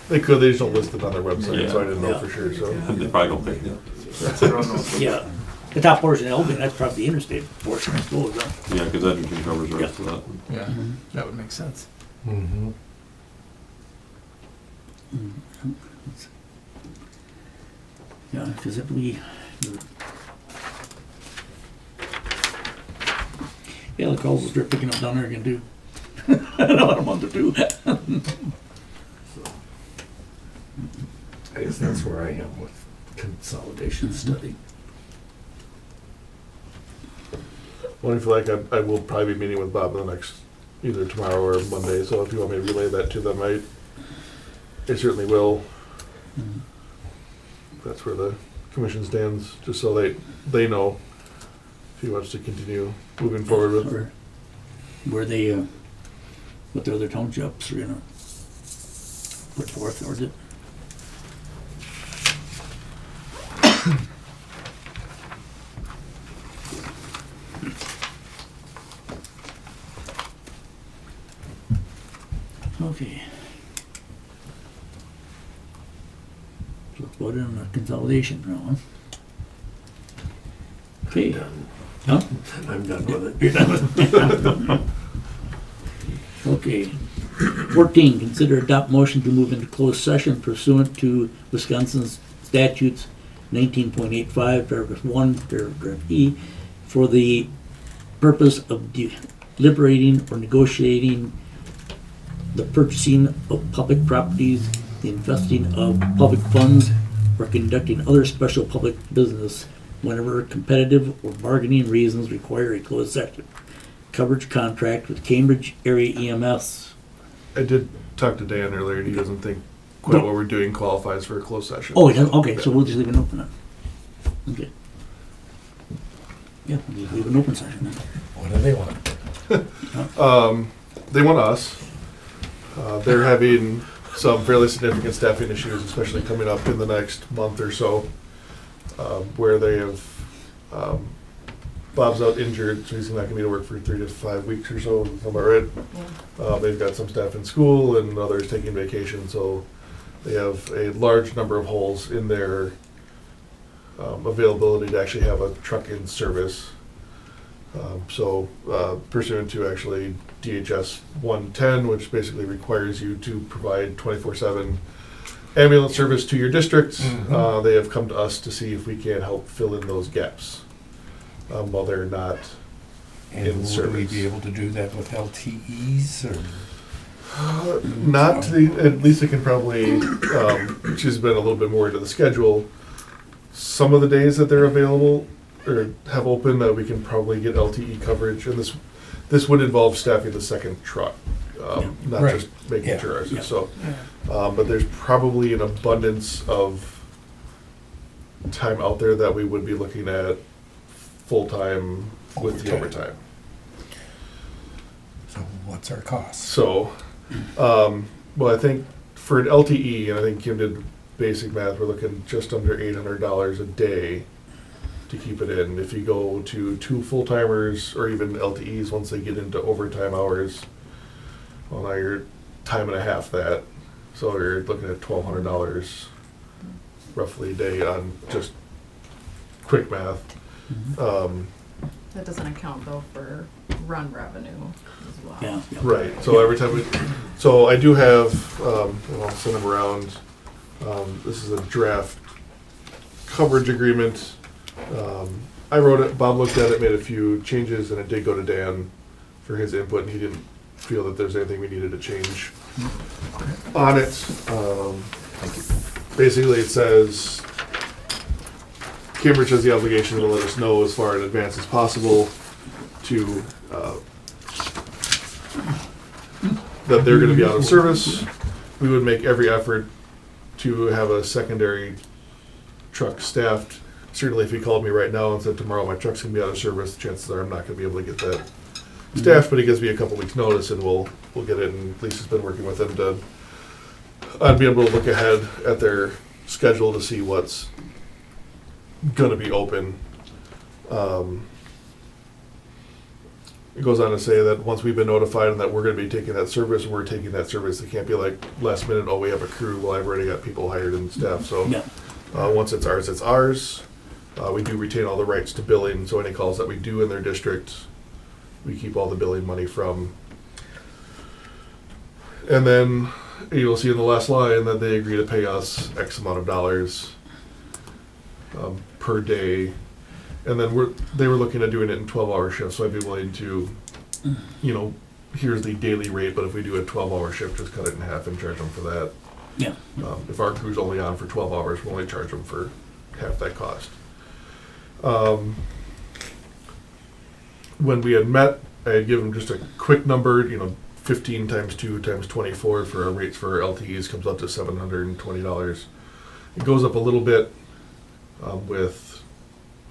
G: They could, they just don't list it on their website, so I
K: Yeah.
G: didn't know for sure, so.
K: they probably don't pick it.
A: Yeah, the top portion of Elgin, that's probably the interstate portion, I suppose, huh?
K: Yeah, because Edgerton covers the rest of that.
E: Yeah, that would make sense.
C: Mm-hmm.
A: Yeah, because if we. Yeah, the calls will start picking up down there again too. In about a month or two.
C: I guess that's where I am with consolidation study.
G: Well, if you like, I will probably be meeting with Bob the next, either tomorrow or Monday, so if you want me to relay that to them, I certainly will. That's where the commission stands, just so they know if he wants to continue moving forward with.
A: Or where they, what their other townships are gonna put forth, or is it? Okay. So let's vote on the consolidation now, huh? Okay. Huh?
C: I'm done with it.
A: You're done with it? Okay. 14, consider adopt motion to move into closed session pursuant to Wisconsin's statutes 19.85, paragraph 1, paragraph E, for the purpose of deliberating or negotiating the purchasing of public properties, the investing of public funds, or conducting other special public business whenever competitive or bargaining reasons require a closed session. Coverage contract with Cambridge Area EMS.
G: I did talk to Dan earlier, and he doesn't think quite what we're doing qualifies for a closed session.
A: Oh, it doesn't, okay, so we'll just leave it open then. Okay. Yeah, we'll just leave an open session then.
C: What do they want?
G: They want us. They're having some fairly significant staffing issues, especially coming up in the next month or so, where they have, Bob's out injured, so he's not gonna be to work for 3 to 5 weeks or so, am I right? They've got some staff in school and others taking vacation, so they have a large number of holes in their availability to actually have a truck in service. So pursuant to actually DHS 110, which basically requires you to provide 24/7 ambulance service to your district, they have come to us to see if we can help fill in those gaps while they're not
C: And
G: in
C: will we
G: service.
C: be able to do that with LTEs or?
G: Not to the, at least it can probably, she's been a little bit more into the schedule. Some of the days that they're available or have open, that we can probably get LTE coverage, and this would involve staffing the second truck, not
C: Right.
G: just making
C: Yeah.
G: sure ours
A: Yeah.
G: is, so. But there's probably an abundance of time out there that we would be looking at full-time with the overtime.
C: So what's our cost?
G: So, well, I think for an LTE, and I think Kim did basic math, we're looking just under $800 a day to keep it in. If you go to 2 full-timers or even LTEs, once they get into overtime hours, well, now you're time and a half that. So you're looking at $1,200 roughly a day on just quick math.
I: That doesn't account though for run revenue as well.
A: Yeah. Yeah.
G: Right, so every time we, so I do have, and I'll send them around, this is a draft coverage agreement. I wrote it, Bob looked at it, made a few changes, and it did go to Dan for his input, and he didn't feel that there's anything we needed to change on it. Basically, it says, Cambridge has the obligation to let us know as far in advance as possible to, that they're gonna be out of service. We would make every effort to have a secondary truck staffed. Certainly if he called me right now and said tomorrow my truck's gonna be out of service, chances are I'm not gonna be able to get that staffed, but he gives me a couple weeks' notice, and we'll get it. And Lisa's been working with him to. I'd be able to look ahead at their schedule to see what's gonna be open. It goes on to say that once we've been notified and that we're gonna be taking that service, we're taking that service. It can't be like last minute, oh, we have a crew, well, I've already got people hired and staff, so.
A: Yeah.
G: Once it's ours, it's ours. We do retain all the rights to billing, so any calls that we do in their district, we keep all the billing money from. And then you'll see in the last line that they agree to pay us X amount of dollars per day. And then they were looking at doing it in 12-hour shifts, so I'd be willing to, here's the daily rate, but if we do a 12-hour shift, just cut it in half and charge them for that.
A: Yeah.
G: If our crew's only on for 12 hours, we'll only charge them for half that cost. When we had met, I had given just a quick number, 15 times 2 times 24 for our rates for our LTEs comes up to $720. It goes up a little bit with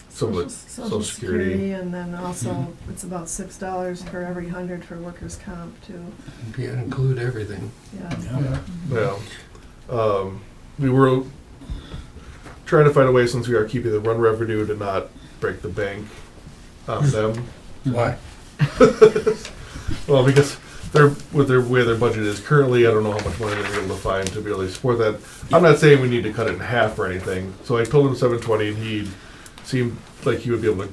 G: some of the Social Security.
F: And then also, it's about $6 for every 100 for workers' comp too.
H: Yeah, include everything.
F: Yeah.
G: Yeah. We were trying to find a way, since we are keeping the run revenue, to not break the bank on them.
H: Why?
G: Well, because with their way their budget is currently, I don't know how much money they're able to find to be able to support that. I'm not saying we need to cut it in half or anything. So I told him 720, and he seemed like he would be able to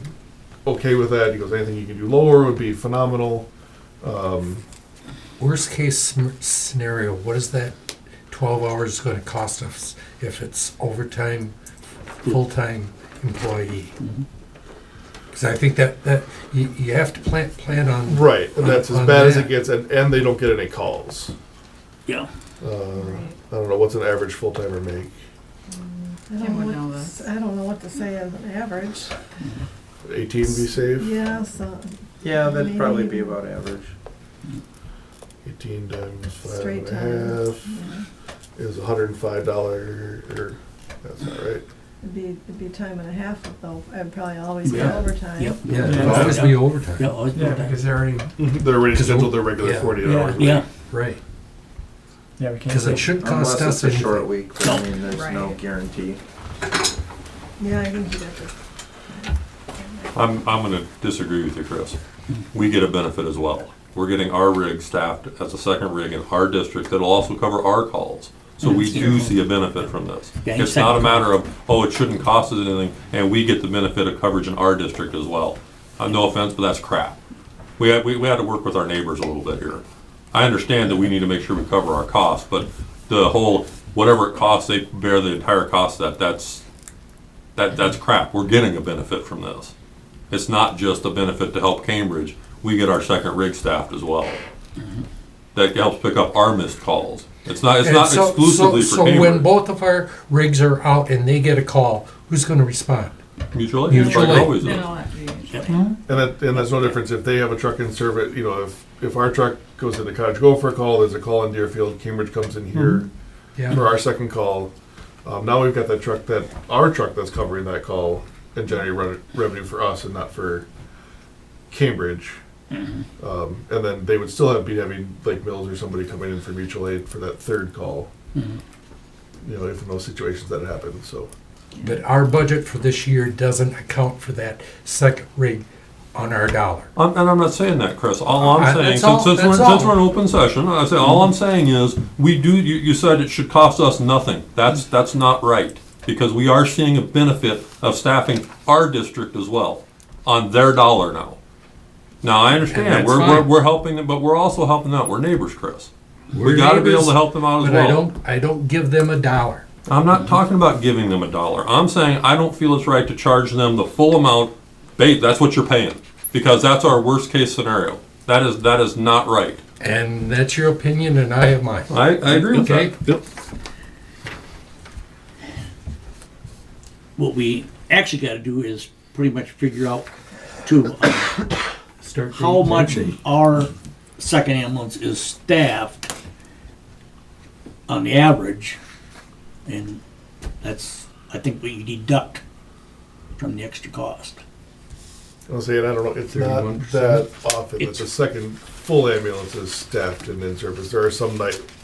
G: okay with that. He goes, anything you can do lower would be phenomenal.
H: Worst case scenario, what is that 12 hours going to cost us if it's overtime, full-time employee? Because I think that you have to plan on.
G: Right, and that's as
H: on
G: bad as
H: that.
G: it gets, and they don't get any calls.
A: Yeah.
G: I don't know, what's an average full-timer make?
I: Kim would know this.
F: I don't know what to say as an average.
G: 18 be safe?
F: Yeah, so.
E: Yeah, that'd probably
F: maybe
E: be about average.
G: 18 times
F: Straight
G: 5.5 is $105, or that's not right.
F: It'd be time and a half though. I'd probably always get
A: Yeah.
F: overtime.
A: Yep.
H: Yeah, it'll always be overtime.
A: Yeah, always
E: Yeah,
A: overtime.
E: because they're already,
G: They're already
H: Because
G: scheduled their regular
H: yeah.
G: 48
E: Yeah.
G: hours. a
A: Yeah.
G: week.
H: Right.
E: yeah, we can't.
H: Because it
E: say-
H: shouldn't cost
J: Unless
H: us
J: it's a short
H: anything.
J: week, but I mean, there's no
I: Right.
J: guarantee.
F: Yeah, I think you'd have to.
K: I'm gonna disagree with you, Chris. We get a benefit as well. We're getting our rig staffed as a second rig in our district that'll also cover our calls. So we do see a benefit from this.
A: Yeah,
K: It's not a matter of, oh, it shouldn't cost us anything, and we get the benefit of coverage in our district as well. No offense, but that's crap. We had to work with our neighbors a little bit here. I understand that we need to make sure we cover our costs, but the whole, whatever it costs, they bear the entire cost of that's crap. We're getting a benefit from this. It's not just a benefit to help Cambridge. We get our second rig staffed as well. That helps pick up our missed calls. It's not
H: And so-
K: exclusively for
H: So when
K: Cambridge.
H: both of our rigs are out and they get a call, who's going to respond?
K: Mutually?
H: Mutually.
K: Like it always
I: Then
K: is.
I: it'll have to be.
G: And that's no difference if they have a truck in service, if our truck goes into Cottage Grove for a call, there's a call in Deerfield, Cambridge comes in here
H: Yeah.
G: for our second call. Now we've got our truck that's covering that call and generating revenue for us and not for Cambridge. And then they would still be having Lake Mills or somebody coming in for mutual aid for that third call. If in those situations that happen, so.
H: But our budget for this year doesn't account for that second rig on our dollar.
K: And I'm not saying that, Chris. All I'm saying,
H: That's all-
K: since
H: that's
K: we're in
H: all.
K: open session, I say, all I'm saying is, you said it should cost us nothing. That's not right. Because we are seeing a benefit of staffing our district as well, on their dollar now. Now, I understand,
H: that's
K: we're
H: fine.
K: helping them, but we're also helping out. We're neighbors, Chris. We
H: We're
K: gotta be able
H: neighbors,
K: to help them out as
H: But
K: well.
H: I don't give them a dollar.
K: I'm not talking about giving them $1. I'm saying I don't feel it's right to charge them the full amount. Babe, that's what you're paying, because that's our worst case scenario. That is not right.
H: And that's your opinion and I have mine.
K: I agree with
H: Okay.
K: that.
A: Yep. What we actually gotta do is pretty much figure out
H: Start
A: how
H: date,
A: much
H: date.
A: our second ambulance is staffed on the average, and that's, I think, what you deduct from the extra cost.
G: I'll say, and I don't know, it's not
H: 31%.
G: that often that
A: It's-
G: the second full ambulance is staffed and in service. There are some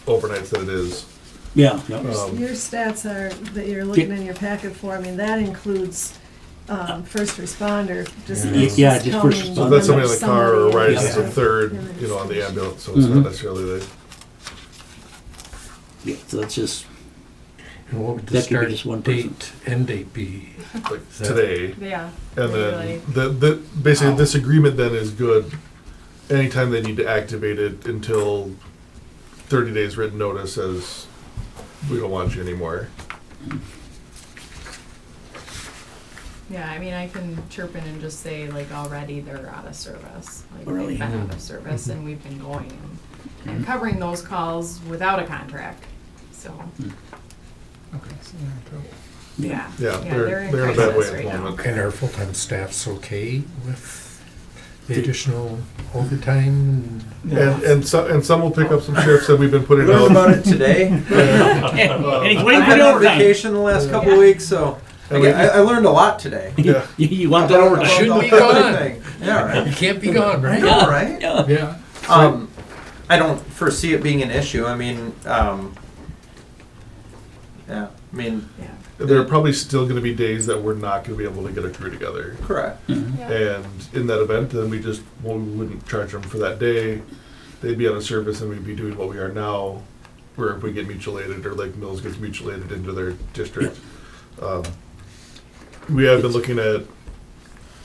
G: overnights that it is.
A: Yeah, yeah.
F: Your stats are, that you're looking in your packet for, I mean, that includes, first responder, just.
H: Yeah.
F: it's
A: Yeah, just first
F: counting
A: responder.
G: So if that's somebody in the car or
F: somebody
G: rides as
A: Yeah.
G: a third,
F: Yeah.
G: on the ambulance, so it's
A: Mhm.
G: not necessarily the,
A: Yeah, so that's just,
H: And what would the
A: That could be
H: start
A: just one person.
H: date, end date be?
G: like
H: Is that-
G: today.
I: Yeah.
G: And
I: Really.
G: then basically this agreement then is good anytime they need to activate it until 30 days written notice says, we don't want you anymore.
I: Yeah, I mean, I can chirp in and just say, like, already they're out of service. Like,
A: Really?
I: they've been out of service, and we've been going and covering those calls without a contract, so,
E: Okay, so they're in trouble.
I: yeah.
G: Yeah,
I: they're in
G: they're in a bad way
I: crisis
G: at
I: right
G: the
I: now.
G: moment.
H: And our full-time staff's okay with the additional overtime?
G: And some will pick up some shifts that we've been
J: We
G: putting
J: learned about
G: out.
J: it today.
A: and he's
J: I
A: waiting for
J: had
A: the
J: on
A: overtime.
J: vacation the last couple of weeks, so I learned a lot today.
G: Yeah.
A: You want that overtime?
H: Shouldn't be
J: About
H: gone.
J: everything. Yeah, right.
H: You can't be gone,
J: I
H: right?
J: know, right?
A: Yeah.
H: Yeah.
J: I don't foresee it being an issue. I mean, yeah, I mean,
I: Yeah.
G: There are probably still gonna be days that we're not gonna be able to get a crew together.
J: correct.
I: Yeah.
G: And in that event, then we wouldn't charge them for that day. They'd be out of service and we'd be doing what we are now, where if we get mutual aided or Lake Mills gets mutual aided into their district. We have been looking at,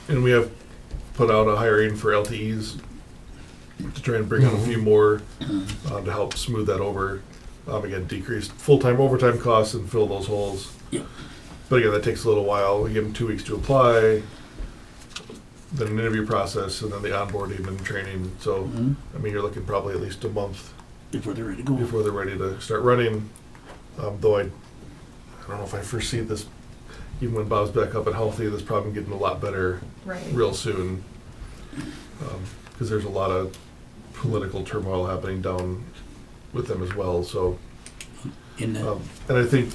G: and we have put out a hiring for LTEs to try and bring on a few more to help smooth that over. Again, decrease full-time overtime costs and fill those holes.
A: Yeah.
G: But again, that takes a little while. We give them 2 weeks to apply, then an interview process, and then the onboarding and training. So,
A: Mhm.
G: I mean, you're looking probably at least a month
A: Before they're ready to go.
G: before they're ready to start running. Though I don't know if I foresee this, even when Bob's back up and healthy, this problem getting a lot better
I: Right.
G: real soon. Because there's a lot of political turmoil happening down with them as well. So,
A: In the,
G: and I think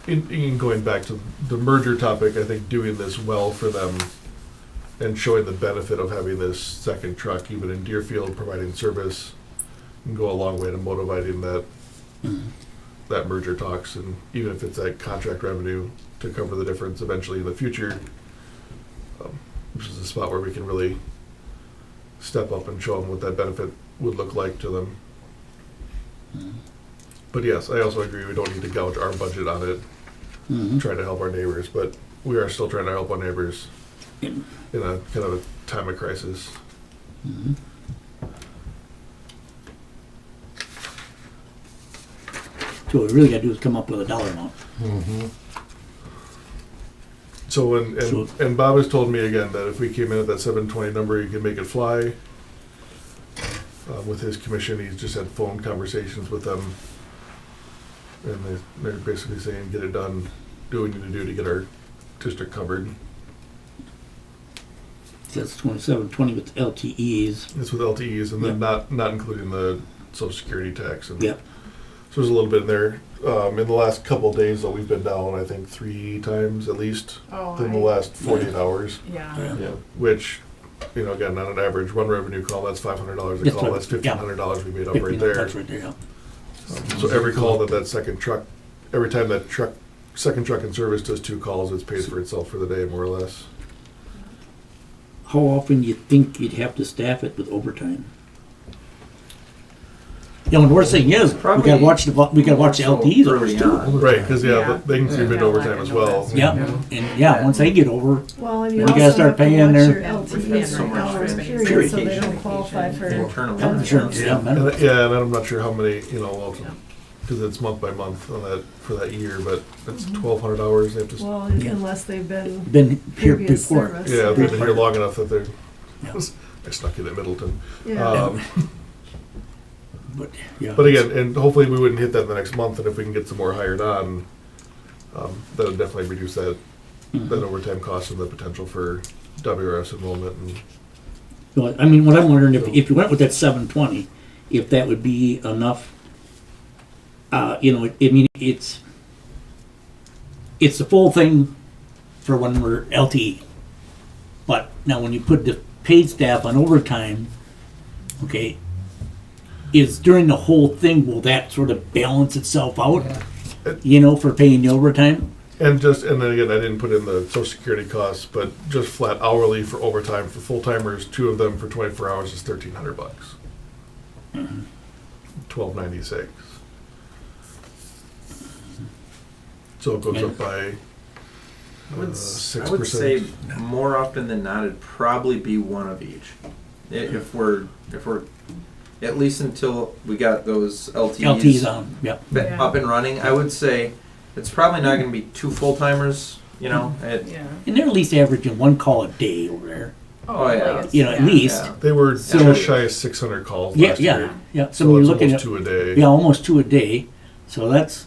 G: in going back to the merger topic, I think doing this well for them and showing the benefit of having this second truck, even in Deerfield, providing service, can go a long way to motivating that merger talks. And even if it's that contract revenue to cover the difference eventually in the future, which is a spot where we can really step up and show them what that benefit would look like to them. But yes, I also agree we don't need to gouge our budget on it,
A: Mhm.
G: trying to help our neighbors, but we are still trying to help our neighbors in a kind of a time of crisis.
A: Mhm. So what we really gotta do is come up with a dollar amount.
H: Mm-hmm.
G: So
A: So-
G: and Bob has told me again that if we came in at that 720 number, he can make it fly. With his commission, he's just had phone conversations with them. And they're basically saying, get it done, do what we need to do to get our district covered.
A: So that's 2720 with LTEs.
G: It's with LTEs and then
A: Yeah.
G: not including the social security tax. And
A: Yep.
G: So there's a little bit in there. In the last couple of days, though, we've been down, I think, 3 times at least
I: Oh,
G: in the last 48 hours.
I: Yeah.
A: Yeah.
G: Which, again, on an average run revenue call, that's $500 a
A: That's
G: call.
A: right.
G: That's $1,500 we made up
A: 15
G: right there.
A: bucks right there, yeah.
G: So every call that second truck, every time that second truck in service does 2 calls, it's paid for itself for the day, more or less.
A: How often do you think you'd have to staff it with overtime? Yeah, and the worst thing is, we gotta
J: Probably
A: watch the LTEs
J: early
A: hours too.
J: on.
G: Right, because
I: Yeah.
G: they can creep
I: Yeah.
G: into overtime as well.
A: Yeah, and yeah, once they get over,
F: Well, and
A: Then
F: you
A: you gotta
F: also
A: start
F: have to
A: paying
F: watch
A: their-
F: your LTEs
J: So
F: for
J: much
F: hours
J: vacation.
F: period, so they don't qualify for
J: Internal
F: health
A: insurance,
F: insurance.
A: yeah, medical.
G: And I'm not sure how many, because it's month by month on that, for that year, but it's 1,200 hours, they have to,
F: Well,
A: Yeah.
F: unless they've been
A: been here
F: previous
A: before.
F: service.
G: yeah, they've been here long enough that they're,
A: Yeah.
G: I snuck in at Middleton.
F: Yeah.
A: But, yeah.
G: But again, and hopefully we wouldn't hit that in the next month, and if we can get some more hired on, that would definitely reduce that overtime cost and the potential for WRS enrollment. And
A: Well, I mean, what I'm wondering, if you went with that 720, if that would be enough, it's the full thing for when we're LTE. But now when you put the paid staff on overtime, okay, is during the whole thing, will that sort of balance itself out? You know, for paying the overtime?
G: And then again, I didn't put in the social security costs, but just flat hourly for overtime for full timers, 2 of them for 24 hours is $1,300. $1,296. So it goes up by
J: I would
G: 6%.
J: say more often than not, it'd probably be one of each. If we're at least until we got those LTEs
A: LT's on, yep.
F: Yeah.
J: up and running, I would say it's probably not going to be 2 full timers. You know,
F: Yeah.
A: And they're at least averaging 1 call a day over there.
J: Oh, yeah.
I: like it's-
A: You know, at least.
J: yeah.
G: They were
A: So-
G: just shy of 600 calls
A: Yeah,
G: last
A: yeah,
G: year.
A: yeah. So
G: So
A: you're
G: it's
A: looking
G: almost
A: at,
G: 2 a day.
A: yeah, almost 2 a day. So that's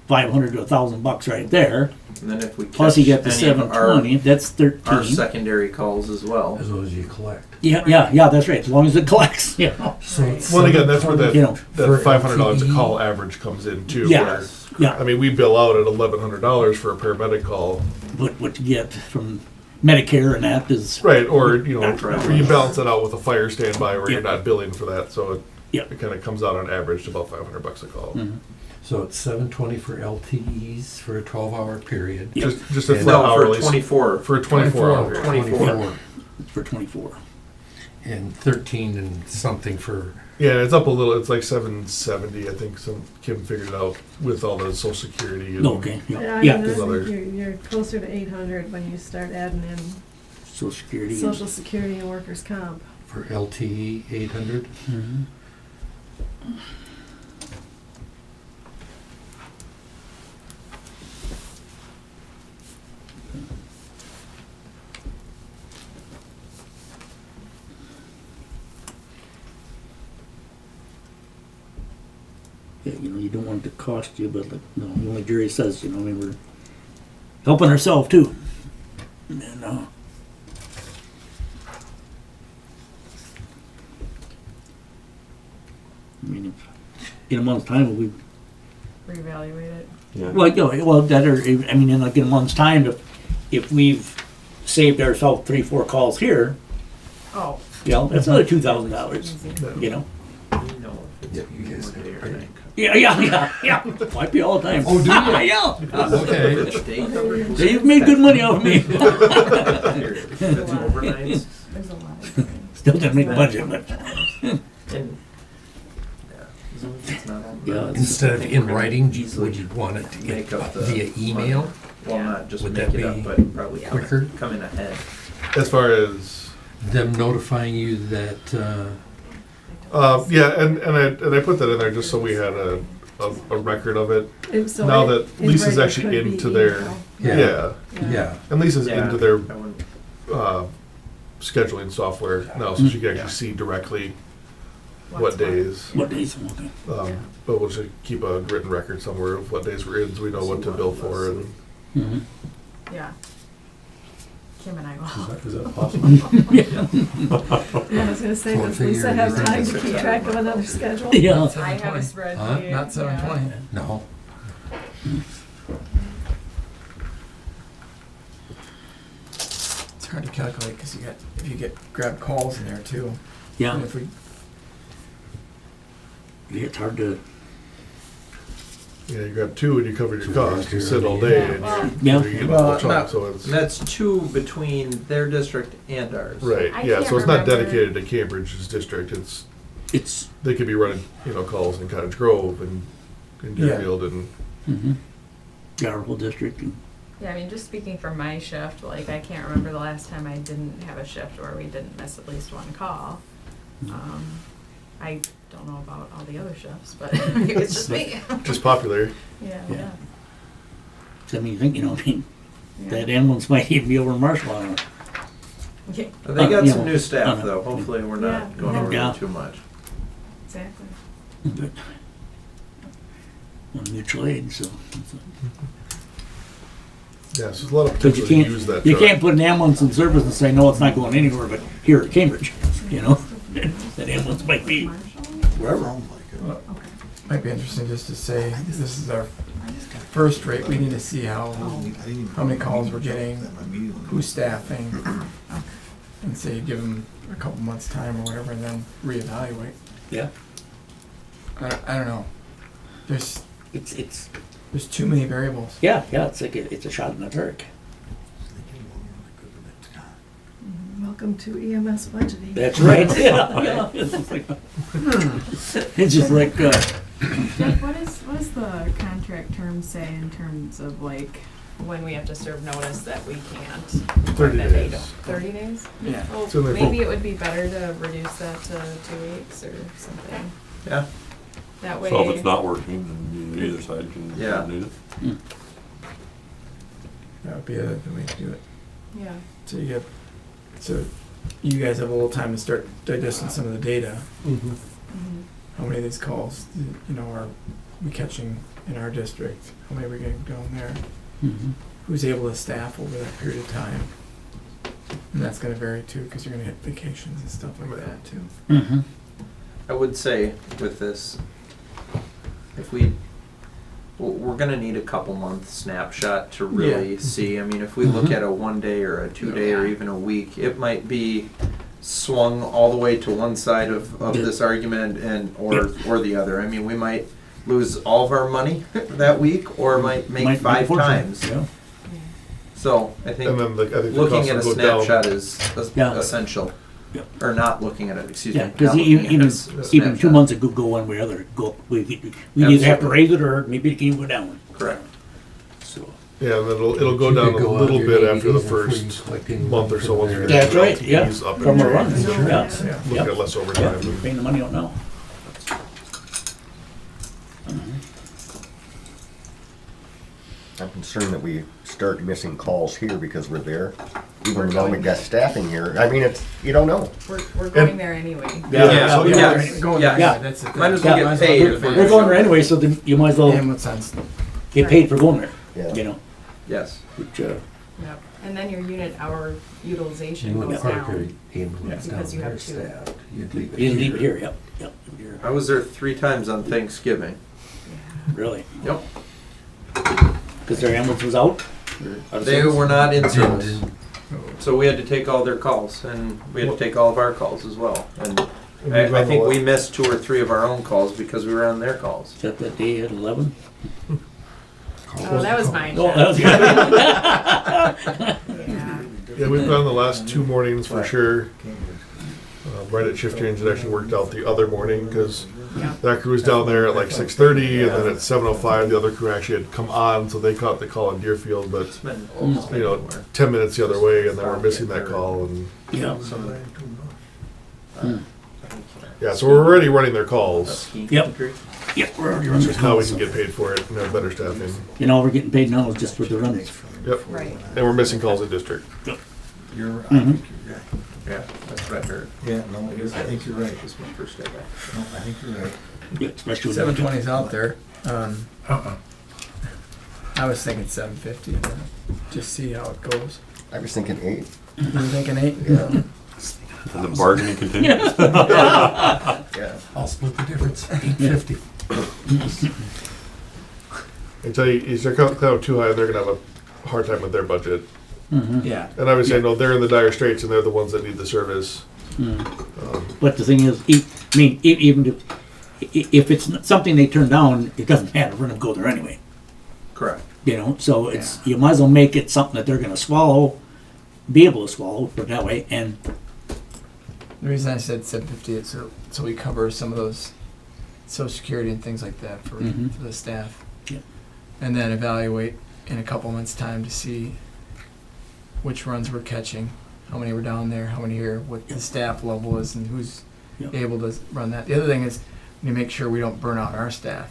A: $500 to $1,000 right there.
J: And then if we
A: Plus you
J: catch
A: get the
J: any of
A: 720, that's
J: our
A: 13.
J: secondary calls as well.
H: As long as you collect.
A: Yeah, that's right. As long as it collects, you know.
H: So it's
G: Well, again, that's where that,
A: You know,
G: that
H: for
G: $500 a
H: LTE.
G: call average comes in too.
A: Yeah.
G: where-
A: Yeah,
G: I mean, we bill out at $1,100 for a paramedic call.
A: what you get from Medicare and that is,
G: Right, or, you know,
A: Not right.
G: or you balance it out with a fire standby where you're
A: Yeah.
G: not billing for that, so
A: Yeah.
G: it kind of comes out on average to about $500 a call.
A: Mhm.
H: So it's $720 for LTEs for a 12-hour period.
A: Yeah.
G: Just a
H: And
G: flat
J: No, for
G: hourly.
J: 24.
G: For a 24 hour.
J: 24.
A: for 24.
H: And 13 and something for,
G: Yeah, it's up a little, it's like 770, I think Kim figured it out with all the social security. And,
A: Okay,
F: Yeah,
A: yeah,
F: I
A: yeah.
F: mean,
G: There's
F: I
G: other-
F: think you're closer to 800 when you start adding in
A: Social Security. and-
F: social security and workers' comp.
H: for LTE 800.
A: Mhm. Yeah, you know, you don't want it to cost you, but like, no, like Jerry says, you know, I mean, we're helping ourselves too. And, I mean, if, in a month's time, we,
I: Reevaluate it.
A: well, you know, well, that or, I mean, in like in a month's time, if we've saved ourselves 3-4 calls here,
I: Oh,
A: you know, that's another $2,000,
I: easy.
A: you know?
J: You know, if
H: Yeah,
J: it's
H: you guys
J: one day or
H: are-
J: night.
A: Yeah. Might be all the time.
H: Oh, do you?
A: Yeah.
H: Okay.
J: If it's day coverage,
A: So you've made good money off of me.
J: if it's overnights,
I: There's a lot of things.
A: Still didn't make the budget, but,
J: and yeah, as long as it's not on
A: Yeah,
J: the-
A: it's-
H: Instead of in writing,
J: Easily
H: would you want it to
J: make
H: get
J: up the
H: via email?
J: Well, not just
H: Would
J: make
H: that
J: it up,
H: be
J: but probably
H: quicker?
J: come in ahead.
G: As far as,
H: Them notifying you that,
G: yeah, and I put that in there just so we had a record of it.
F: So
G: Now
F: it-
G: that
F: in
G: Lisa's
F: writing
G: actually
F: could be
G: into their-
F: email.
H: yeah,
G: Yeah,
H: yeah.
G: and Lisa's
J: Yeah,
G: into their
J: I wouldn't-
G: scheduling software now, so she can actually see directly what days.
A: what days, okay.
G: But we'll just keep a written record somewhere of what days we're in, so we know what to bill for. And
A: Mhm.
I: Yeah. Kim and I will.
G: is that possible?
F: Yeah, I was gonna say,
H: Four
F: does Lisa
H: figure
F: have
H: is
F: time to
H: right.
F: keep track of another schedule?
A: Yeah,
I: I have a
E: 720.
I: spreadsheet.
E: Not 720.
H: No.
E: It's hard to calculate because if you get grab calls in there too. And
A: yeah,
E: if we,
A: it's hard to,
G: Yeah, you grab 2 and you covered your
H: So
G: costs. You
H: you're
G: sit all
H: here.
G: day
I: Yeah,
G: and
I: well-
A: Yeah.
G: you get a
E: Well,
G: whole chunk,
E: not-
G: so it's.
J: And that's 2 between their district and ours.
G: Right,
I: I
G: yeah,
I: can't
G: so it's not
I: remember.
G: dedicated to Cambridge's district,
A: it's,
G: they could be running, calls in Cottage Grove and in
E: Yeah.
G: Deerfield and,
A: mhm. Yeah, our whole district, and,
I: Yeah, I mean, just speaking from my shift, like, I can't remember the last time I didn't have a shift where we didn't miss at least one call. I don't know about all the other shifts, but maybe it's just me.
G: just popular.
I: Yeah,
A: Yeah.
I: yeah.
A: I mean, you think, I mean,
I: Yeah.
A: that ambulance might even be over in Marshall, I don't know.
I: Yeah,
J: But they got
A: You
J: some
A: know,
J: new staff
A: uh,
J: though. Hopefully we're not
F: Yeah.
J: going over
A: Yeah.
J: it too much.
I: exactly.
A: But, on mutual aid, so.
G: Yeah, so there's a lot of
A: Because
G: potential
A: you
G: to use that
A: can't, you
G: truck.
A: can't put an ambulance in service and say, no, it's not going anywhere, but here at Cambridge, you know? That ambulance might be
I: Marshall?
A: wherever.
E: might be interesting just to say this is our first rate, we need to see how many calls we're getting, who's staffing, and say, give them a couple months' time or whatever, and then reevaluate.
A: Yeah,
E: I don't know. There's
A: it's,
E: too many variables.
A: yeah, it's like, it's a shot in the dark.
F: Welcome to EMS budgeting.
A: That's right, yeah. It's just like,
I: Jeff, what is the contract term say in terms of like when we have to serve notice that we can't?
G: 30
I: that they
G: days.
I: don't- 30 days?
E: Yeah.
I: Well,
G: So they're
I: maybe it would be better to reduce that to 2 weeks or something.
J: Yeah.
I: That way.
K: So if it's not working, then either side can
J: Yeah.
K: need it.
E: That would be the way to do it.
I: Yeah.
E: So you guys have a little time to start digesting some of the data.
G: Mhm.
I: Mhm.
E: How many of these calls, are we catching in our district? How many are we getting down there?
A: mhm.
E: Who's able to staff over that period of time? And that's gonna vary too, because you're gonna hit vacations and stuff like that too.
A: Mhm.
J: I would say with this, if we're gonna need a couple month snapshot to really
E: Yeah.
J: see. I mean, if we look
A: Mhm.
J: at a 1 day or a 2 day or
I: Yeah.
J: even a week, it might be swung all the way to one side of
A: Yeah.
J: this argument or the other. I mean, we might lose all of our money that week or might make
A: Might be
J: 5
A: unfortunate,
J: times.
A: yeah.
J: So I think
G: And then I think the
J: looking
G: cost
J: at a
G: will go down.
J: snapshot is
A: Yeah.
J: essential.
A: Yeah.
J: Or not looking at it, excuse
A: Yeah,
J: me.
A: because
J: not looking at
A: even
J: a
A: even 2
J: snapshot.
A: months it could go one way or other. We either have to
J: Absolutely.
A: raise it or maybe it can go down.
J: Correct.
A: So
G: Yeah, and then it'll go
H: You
G: down
H: could
G: a
H: go out
G: little
H: your
G: bit
H: daily
G: after the
H: fees before you
G: first
H: collect any
G: month or
H: money
G: so. Once
H: from
G: we
H: there.
G: get
A: That's right, yeah.
G: LTEs up and
A: From our
G: running.
A: runs,
F: Yeah.
A: yeah.
G: Look
A: Yep.
G: at less
A: Yeah,
G: overtime.
A: we're paying the money out now.
D: I'm concerned that we start missing calls here because we're there, even though we got staffing here. I mean, you don't know.
I: We're going there anyway.
J: Yeah,
G: so
J: yeah.
E: Right, going
J: Yeah.
E: there,
A: Yeah.
E: that's the thing.
J: Might as well
A: Yeah.
J: get paid. if
A: They're going there anyway, so then you might as well
E: Ambulance signs.
A: get paid for going there,
D: Yeah.
A: you know,
J: Yes.
A: which,
I: Yep. And then your unit hour utilization
H: You
I: goes
H: would park your
I: down.
H: ambulance
I: Yeah.
H: down
I: Because you have
H: there
I: two.
H: staffed. You'd leave it
A: you didn't leave it
H: here.
A: here, yep, you're-
J: I was there 3 times on Thanksgiving.
A: really.
J: Yep.
A: Because their ambulance was out? or
J: They
A: service?
J: were not in service.
H: And
J: So we had to take all their calls and we had to take all of our calls as well. And
G: And
J: I
G: we've run
J: think
G: the-
J: we missed 2 or 3 of our own calls because we were on their calls.
A: Is that that day at 11?
I: Oh, that was mine.
A: Oh, that was
I: Yeah.
G: Yeah, we've gone the last 2 mornings for sure. Right at shift change, it actually worked out the other morning because
I: Yeah.
G: that crew was down there at like 6:30, and then at 7:05, the other crew actually had come on, so they caught the call in Deerfield, but
J: It's been,
A: Mm.
J: it's been
G: you know,
J: everywhere.
G: 10 minutes the other way, and then we're missing that call. And
A: Yeah.
J: Some of the-
A: Hmm.
G: yeah, so we're already running their calls.
A: Yep. Yeah, we're already running.
G: Just how we can get paid for it and have better staffing.
A: You know, we're getting paid now is just for the runs.
G: Yep.
I: Right.
G: And we're missing calls in district.
B: You're,
A: Mhm.
J: Yeah, that's what I heard.
B: yeah, no, I think you're right.
J: This is my first day back.
B: No, I think you're right.
A: Yeah, especially with
E: 720's out there.
H: Uh-uh.
E: I was thinking 750. Just see how it goes.
D: I was thinking 8.
E: You were thinking 8?
D: Yeah.
K: And the bargaining continues.
D: Yeah.
H: I'll split the difference, 850.
G: I tell you, if they're coming out too high, they're gonna have a hard time with their budget.
A: Mhm.
E: Yeah.
G: And I would say, no, they're in the dire straits, and they're the ones that need the service.
A: Mm. But the thing is, even if it's not something they turn down, it doesn't matter. We're gonna go there anyway.
J: Correct.
A: You know, so it's you might as well make it something that they're gonna swallow, be able to swallow, put it that way. And
E: The reason I said 750 is so we cover some of those Social Security and things like that for
A: Mhm.
E: the staff.
A: Yep.
E: And then evaluate in a couple months' time to see which runs we're catching, how many were down there, how many here, what the staff level is, and who's
A: Yep.
E: able to run that. The other thing is we make sure we don't burn out our staff,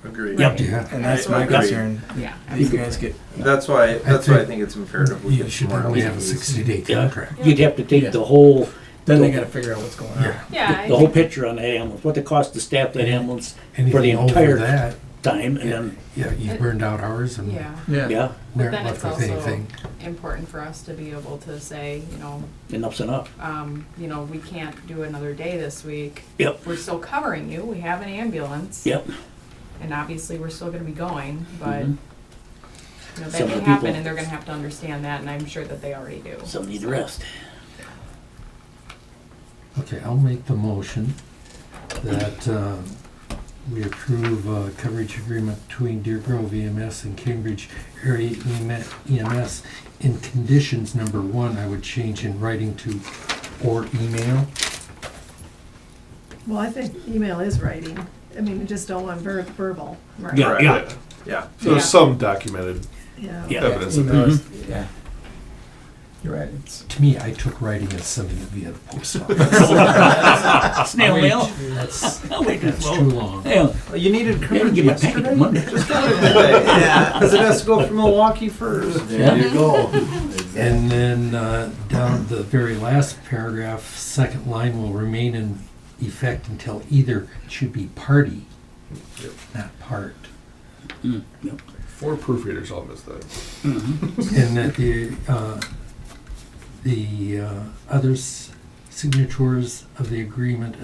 J: Agreed.
A: Yep.
H: Yeah.
E: and that's
J: I
E: my
J: agree.
E: concern.
I: Yeah.
E: These guys get
J: That's why I think it's imperative we
H: You
J: get
H: should
J: more
H: probably have a
J: LEDs.
H: 60-day
A: Yeah.
H: contract.
A: you'd have to take
E: Yeah.
A: the whole
E: then they got to figure out what's going on.
H: Yeah.
I: Yeah.
A: the whole picture on that ambulance, what it costs to staff that ambulance for the
H: Anything over
A: entire
H: that,
A: time, and
H: yeah,
A: then
H: yeah, you've burned out hours and
I: Yeah.
E: Yeah.
A: yeah,
H: we
I: But then
H: aren't
I: it's
H: left with
I: also
H: anything.
I: important for us to be able to say,
A: enough's enough.
I: we can't do another day this week.
A: Yep.
I: We're still covering you. We have an ambulance.
A: Yep.
I: And obviously, we're still gonna be going, but
A: Mhm.
I: You know,
A: Some
I: that
A: of
I: may
A: the
I: happen,
A: people-
I: and they're gonna have to understand that, and I'm sure that they already do.
A: Some need to rest.
H: Okay, I'll make the motion that we approve a coverage agreement between Deer Grove EMS and Cambridge Area EMS in conditions. Number one, I would change in writing to or email.
F: Well, I think email is writing. I mean, you just don't want verbal, right?
A: Yeah,
J: Right.
A: yeah.
J: Yeah.
G: So there's some documented
F: Yeah.
A: Yeah.
G: evidence of
E: Email
G: that.
E: is- Yeah. You're right, it's,
H: To me, I took writing as sending it via the post office.
A: Snail mail?
H: That's,
A: I'll wait
H: that's
A: till-
H: too long.
A: Yeah,
J: Well, you needed
A: yeah,
J: coverage
A: give me a packet
J: yesterday.
A: Monday.
J: Yeah, because it has to go from Milwaukee first.
A: There you
B: go.
H: And then down the very last paragraph, second line will remain in effect until either it should be party, not part.
A: Mm, yep.
G: 4 proofreaders all missed that.
H: And that the others signatories of the agreement,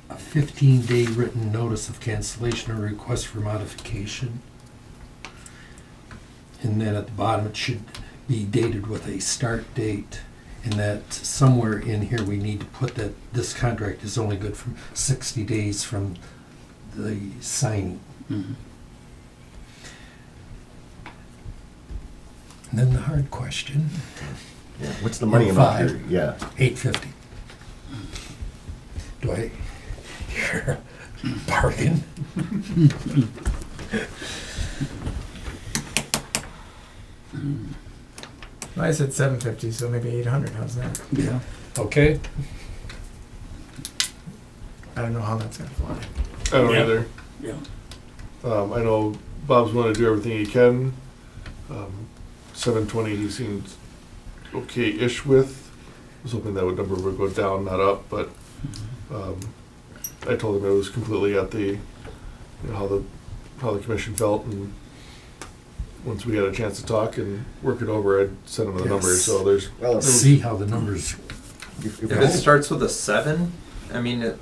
H: a 15-day written notice of cancellation or request for modification. And then at the bottom, it should be dated with a start date. And that somewhere in here, we need to put that this contract is only good for 60 days from the signing.
A: Mhm.
H: And then the hard question,
D: Yeah. What's the money
H: And
D: amount
H: 5.
D: here? Yeah.
H: $850. Do I hear a bargain?
E: I said 750, so maybe 800, how's that?
A: Yeah.
H: Okay.
E: I don't know how that's gonna fly.
G: I don't
A: Yeah.
G: either.
A: Yeah.
G: I know Bob's want to do everything he can. 720 he seems okay-ish with. I was hoping that number would go down, not up, but I told him it was completely at the, you know, how the commission felt, and once we had a chance to talk and work it over, I'd send him the numbers.
H: Yes.
G: So there's
D: Well,
H: See how the numbers,
D: if
J: If it starts with a 7, I mean,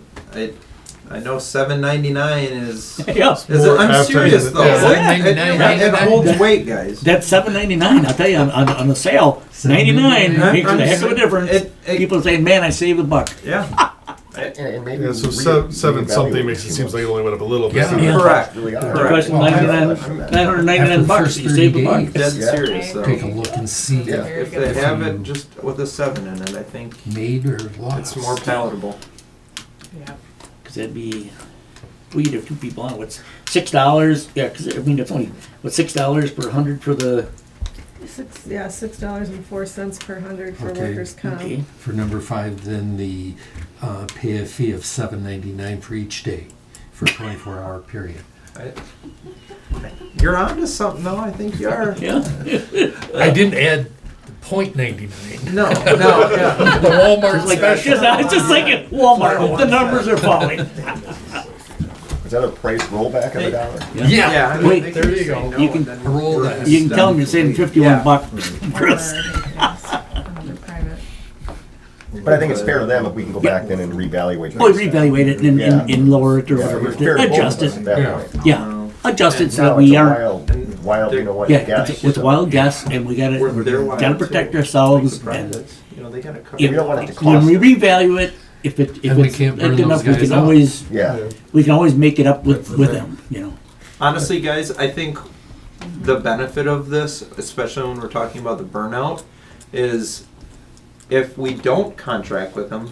J: I know 7.99 is.
A: Yeah.
G: more
J: I'm
G: after
J: serious
G: the-
J: though.
G: yeah.
J: It holds weight, guys.
A: That's $7.99. I'll tell you on the sale, 99
H: $7.99.
A: makes a heck of a difference. People saying, "Man, I saved a buck."
J: Yeah.
D: and maybe
G: Yeah, so
D: re-
G: seven something
D: reevaluate
G: makes it
D: too
G: seems like
D: much.
G: it only went up a little bit.
H: Yeah.
A: Yeah.
J: Correct.
D: Really are.
A: The
J: Correct.
A: question,
H: Well,
A: 999
H: after the
A: bucks.
H: first
A: You saved a
H: 30
A: buck.
H: days.
J: Dead
D: Yeah.
J: serious though.
H: take a look and see
D: Yeah.
I: Very
J: If
I: good.
J: they have it just with a 7 in it, I think
H: made or lost.
J: it's more palatable.
I: Yeah.
A: Because that'd be, we could have 2 people on. What's $6? Yeah, because I mean that's only $6 per 100 for the.
F: $6.04 per 100 for
H: Okay.
F: workers' comp.
A: Okay.
H: For number 5, then the pay a fee of $7.99 for each day for a 24-hour period.
J: You're onto something though. I think you are.
A: Yeah.
H: I didn't add the .99.
J: No, yeah.
H: The Walmart
A: It's like
H: special.
A: I was just thinking Walmart. The numbers are falling.
D: Is that a price rollback of $1?
J: Yeah. I mean,
A: Wait,
J: they
H: there
J: just
H: you
J: say
H: go.
J: no,
A: You can
J: and then
H: roll
J: we're
H: that.
J: just
A: You can tell them you're
J: done.
A: saving 51
J: Yeah.
A: bucks,
I: Or,
A: Chris.
I: yes, another private.
D: But I think it's fair to them if we can go back then and reevaluate.
A: Well, reevaluate it and,
D: Yeah.
A: and lower it or
D: Yeah,
A: whatever.
D: it's fair to both
A: Adjust
D: of us
A: it.
D: at that
H: Yeah.
D: point.
A: Yeah. Adjust it so
D: Now
A: that
D: it's
A: we
D: a
A: aren't.
D: wild, you know what,
A: Yeah,
D: guess.
A: it's a wild guess, and we gotta
J: They're wild,
A: gotta
J: too.
A: protect ourselves.
J: Like the
A: And
J: privates, you know, they gotta cover.
A: if,
D: We don't want it to
A: when
D: cost
A: we
D: us.
A: revalue it, if
H: And we
A: it's
H: can't burn
A: enough,
H: those
A: we can
H: guys out.
A: always
D: Yeah.
A: we can always make it up
G: That's the
A: with
G: thing.
A: them. You know.
J: Honestly, guys, I think the benefit of this, especially when we're talking about the burnout, is if we don't contract with them,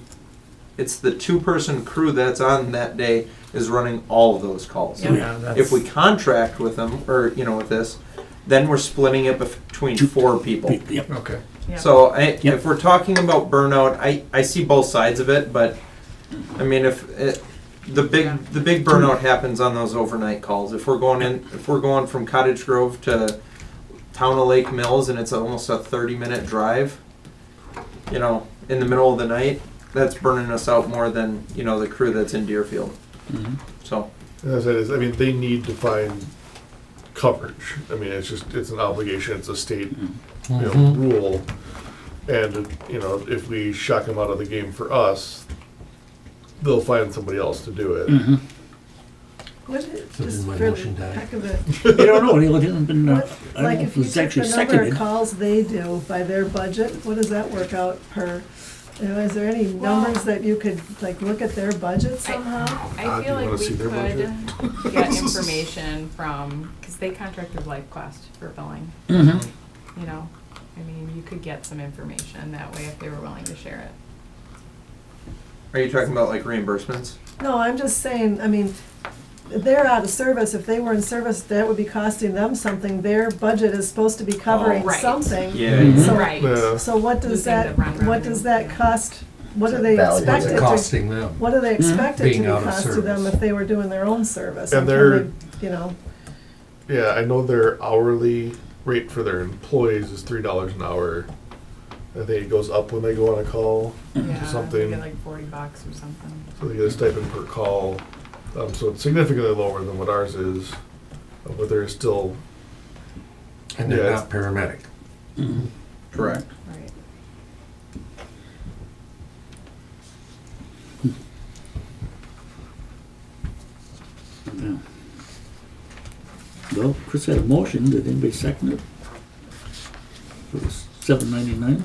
J: it's the 2-person crew that's on that day is running all of those calls.
I: Yeah.
E: Yeah, that's.
J: If we contract with them, or, you know, with this, then we're splitting it between 4 people.
A: Yep.
H: Okay.
I: Yeah.
J: So
A: Yep.
J: if we're talking about burnout, I see both sides of it, but I mean, the big burnout happens on those overnight calls. If we're going from Cottage Grove to Town of Lake Mills and it's almost a 30-minute drive, you know, in the middle of the night, that's burning us out more than, you know, the crew that's in Deerfield.
A: Mhm.
J: So,
G: As I said, I mean, they need to find coverage. I mean, it's an obligation. It's a state, you know, rule. And you know, if we shock them out of the game for us, they'll find somebody else to do it.
A: Mhm.
F: What,
H: So
F: just
H: then my
F: for the
H: motion died.
F: heck of it,
A: I don't know, it hasn't been, I
F: what,
A: don't
F: like
A: know
F: if
A: if
F: you
A: it's
F: took
A: actually
F: the number of
A: seconded.
F: calls they do by their budget, what does that work out per? You know, is there any
I: Well-
F: numbers that you could, like, look at their budget somehow?
G: Do
I: I
G: you
I: feel like
G: wanna
I: we
G: see their
I: could get information from, because they contract with LifeQuest for billing,
A: Mhm.
I: you know? I mean, you could get some information that way if they were willing to share it.
J: Are you talking about like reimbursements?
F: No, I'm just saying, I mean, they're out of service, if they were in service, that would be costing them something, their budget is supposed to be covering
I: right.
F: something.
J: Yeah.
A: Mhm.
F: So-
I: Right.
G: Yeah.
F: So what does
I: Losing
F: that,
I: the run
F: what
I: revenue,
F: does that
I: yeah.
F: cost, what do they
D: Value.
F: expect
H: What's
F: it
H: it
F: to,
H: costing them?
F: what do they expect it to
H: Being
F: be
H: out of
F: cost to them
H: service.
F: if they were doing their own service?
G: And
F: can
G: they're-
F: they, you know,
G: Yeah, I know their hourly rate for their employees is $3 an hour. I think it goes up when they go on a call,
I: Yeah,
G: something.
I: they get like $40 or something.
G: so they get a stipend per call. So it's significantly lower than what ours is, but they're still,
H: And they're
G: Yeah,
H: not paramedic.
A: Mhm.
J: Correct.
I: Right.
A: Yeah. Well, Chris had a motion, did anybody second it? It was $7.99.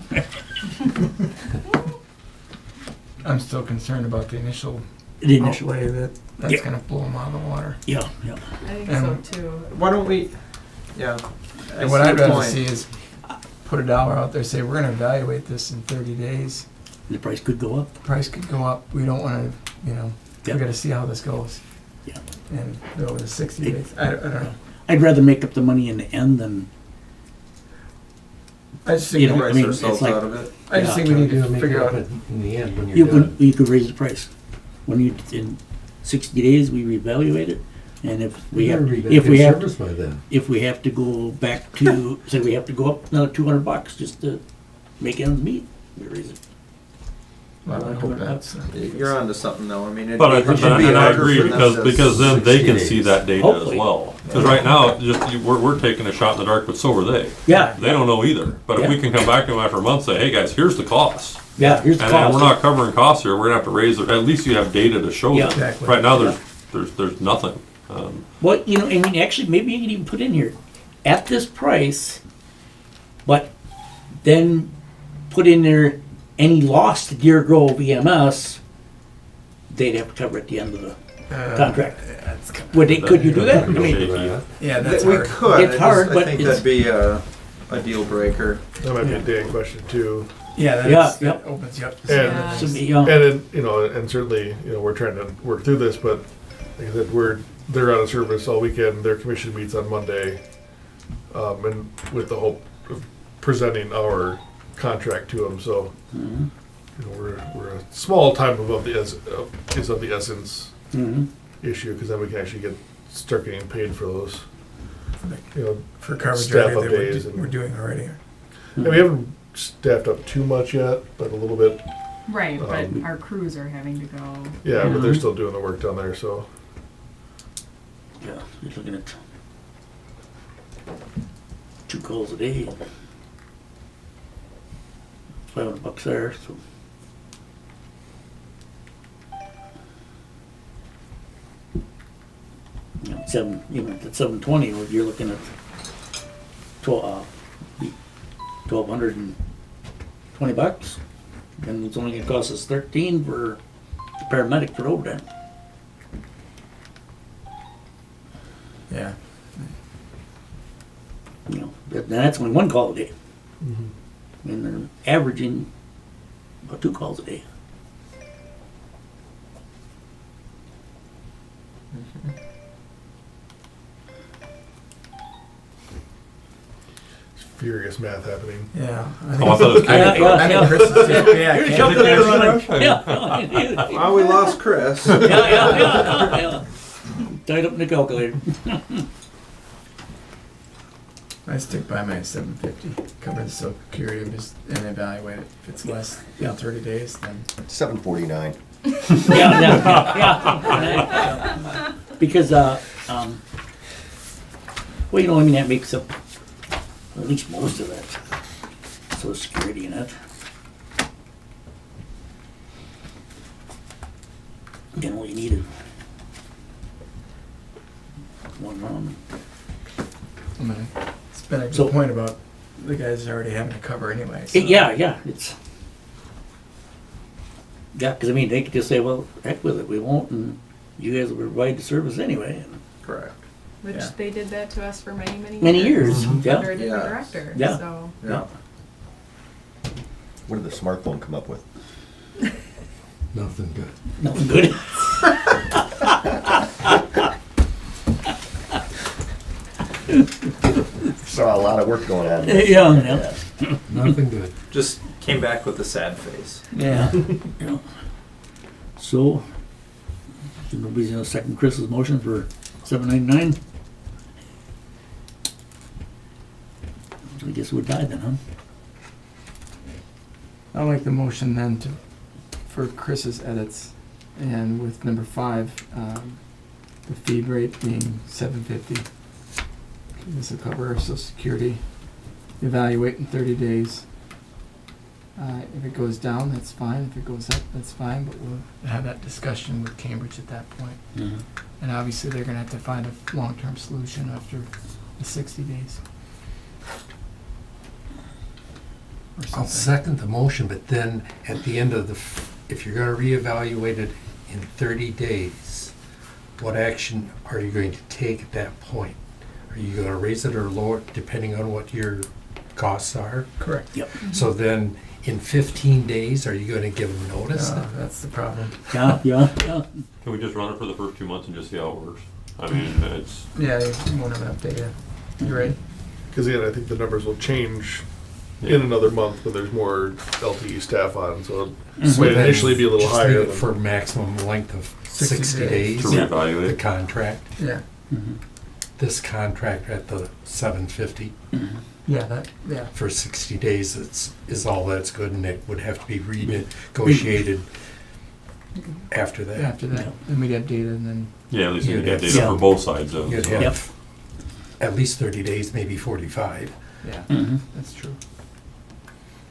E: I'm still concerned about the initial
A: The initial,
E: outlay that that's
A: Yeah.
E: gonna blow them out of the water.
A: yeah, yeah.
I: I think
E: And-
I: so too.
J: Why don't we, yeah. I
E: And what
J: see
E: I'd
J: your
E: rather
J: point.
E: see is put a dollar out there, say, we're gonna evaluate this in 30 days.
A: The price could go up.
E: The price could go up, we don't wanna, you know, we
A: Yeah.
E: gotta see how this goes.
A: Yeah.
E: And go with 60 days, I don't know.
A: I'd rather make up the money in the end than,
E: I just
A: You
E: think,
A: know, I
J: Price
A: mean,
J: ourselves
A: it's like-
J: out of it.
E: I just think we need to figure out,
H: In the end, when
A: you
H: you're done.
A: could raise the price. When you, in 60 days, we reevaluate it, and if we have, if we have,
H: Service by then.
A: if we have to go back to, say we have to go up another $200 just to make ends meet, we raise it.
E: well, I hope that's.
J: You're onto something though, I mean, it
K: But I,
J: should be
K: and I
J: harder
K: agree,
J: for them
K: because,
J: to-
K: because then they
D: 60
K: can see
D: days.
K: that data as
A: Hopefully.
K: well. Because right now, we're taking a shot in the dark, but so are they.
A: Yeah,
K: They don't know either. But if we
A: Yeah.
K: can come back to them after a month and say, hey, guys, here's the cost.
A: yeah, here's the
K: And
A: cost.
K: we're not covering costs here, we're gonna have to raise it, at least you have data to show
A: Yeah.
K: them.
E: Exactly.
K: Right now, there's nothing.
A: Well, you know, I mean, actually, maybe you could even put in here, at this price, but then put in there any loss to Deer Grove EMS, they'd have to cover at the end of the contract. Would they, could you do that? I mean,
K: Shaky.
E: Yeah, that's
J: We
E: hard.
J: could,
A: It's hard,
J: I
A: but
J: think
A: it's-
J: that'd be a deal breaker.
G: that might be a Dan question too.
E: Yeah,
A: Yeah,
E: that
A: yep.
E: opens you up. to
G: And-
E: some
I: Yeah.
A: so,
E: things.
A: you know,
G: And then, you know, and certainly, you know, we're trying to work through this, but like I said, they're out of service all weekend. Their commission meets on Monday, and with the hope of presenting our contract to them. So,
A: mhm,
G: you know, we're a small time above the is of the essence
A: mhm.
G: issue, because then we can actually start getting paid for those, you know.
E: For coverage
G: Staff
E: area
G: up
E: that
G: days and-
E: we're doing already.
G: And we haven't staffed up too much yet, but a little bit.
I: Right, but
G: Um,
I: our crews are having to go.
G: Yeah, but they're
A: Mhm.
G: still doing the work down there. So
A: Yeah, you're looking at 2 calls a day. $500 there, so. You know, even at 720, you're looking at 1,220 bucks. And it's only gonna cost us 13 for the paramedic for overtime.
E: Yeah.
A: You know, that's only 1 call a day. And they're averaging about 2 calls a day.
G: it's furious math happening.
E: Yeah.
K: Oh, I thought it was
A: Yeah, yeah,
E: I think
A: yeah.
E: Chris is just, yeah,
A: You're
E: can't-
A: calculating running. Yeah.
J: Well, we lost Chris.
A: Yeah. Tied up in the calculator.
E: I stick by my 750, cover the social security and evaluate it. If it's less than 30 days, then
D: 749.
A: Yeah. Because, well, you know, I mean, that makes up at least most of that. Social Security in it. You know, you need it. going on.
E: I mean, it's been a
A: So-
E: good point about the guys already having to cover anyway. So.
A: Yeah, it's, yeah, because I mean, they could just say, well, heck with it, we won't, and you guys will provide the service anyway.
J: Correct.
I: Which
E: Yeah.
I: they did that to us for many, many years.
A: Many years,
I: Under
A: yeah.
I: a different
J: Yeah.
I: director,
A: Yeah.
I: so.
J: Yeah.
D: What did the smartphone come up with?
H: Nothing good.
A: Nothing good.
D: Saw a lot of work going on.
A: Yeah.
H: Nothing good.
J: Just came back with a sad face.
A: Yeah. Yeah. So, if nobody's gonna second Chris's motion for 799. I guess it would die then, huh?
E: I like the motion then to, for Chris's edits, and with number 5, the fee rate being $750. This will cover our social security. Evaluate in 30 days. If it goes down, that's fine. If it goes up, that's fine. But we'll have that discussion with Cambridge at that point.
A: Mhm.
E: And obviously, they're going to have to find a long-term solution after the 60 days. Or
H: I'll
E: something.
H: second the motion, but then at the end of if you're gonna reevaluate it in 30 days, what action are you going to take at that point? Are you gonna raise it or lower it depending on what your costs are?
E: Correct.
A: Yep.
H: So then, in 15 days, are you gonna give them notice?
E: That's the problem.
A: Yeah.
K: Can we just run it for the first 2 months and just see how it works? I mean, it's,
E: Yeah, you won't have an update yet. You're right.
G: Because again, I think the numbers will change
K: Yeah.
G: in another month when there's more LTE staff on, so it
H: So
G: might
H: then
G: initially be a little
H: just leave
G: higher
H: it
G: than.
H: for maximum length of
E: 60
H: 60
E: days.
H: days,
K: to
A: Yeah.
H: the
K: reevaluate.
H: contract,
E: Yeah.
A: Mhm.
H: this contract at the 750
E: Yeah.
H: for 60 days is all that's good, and it would have to be renegotiated after that.
E: After that,
A: Yeah.
E: then we'd have data, and then
K: Yeah, at least you
H: You'd
K: get
H: have-
K: data
A: Yeah.
K: for both sides of
H: You'd
K: it.
A: Yep.
H: have at least 30 days, maybe 45.
A: Mhm.
E: that's true.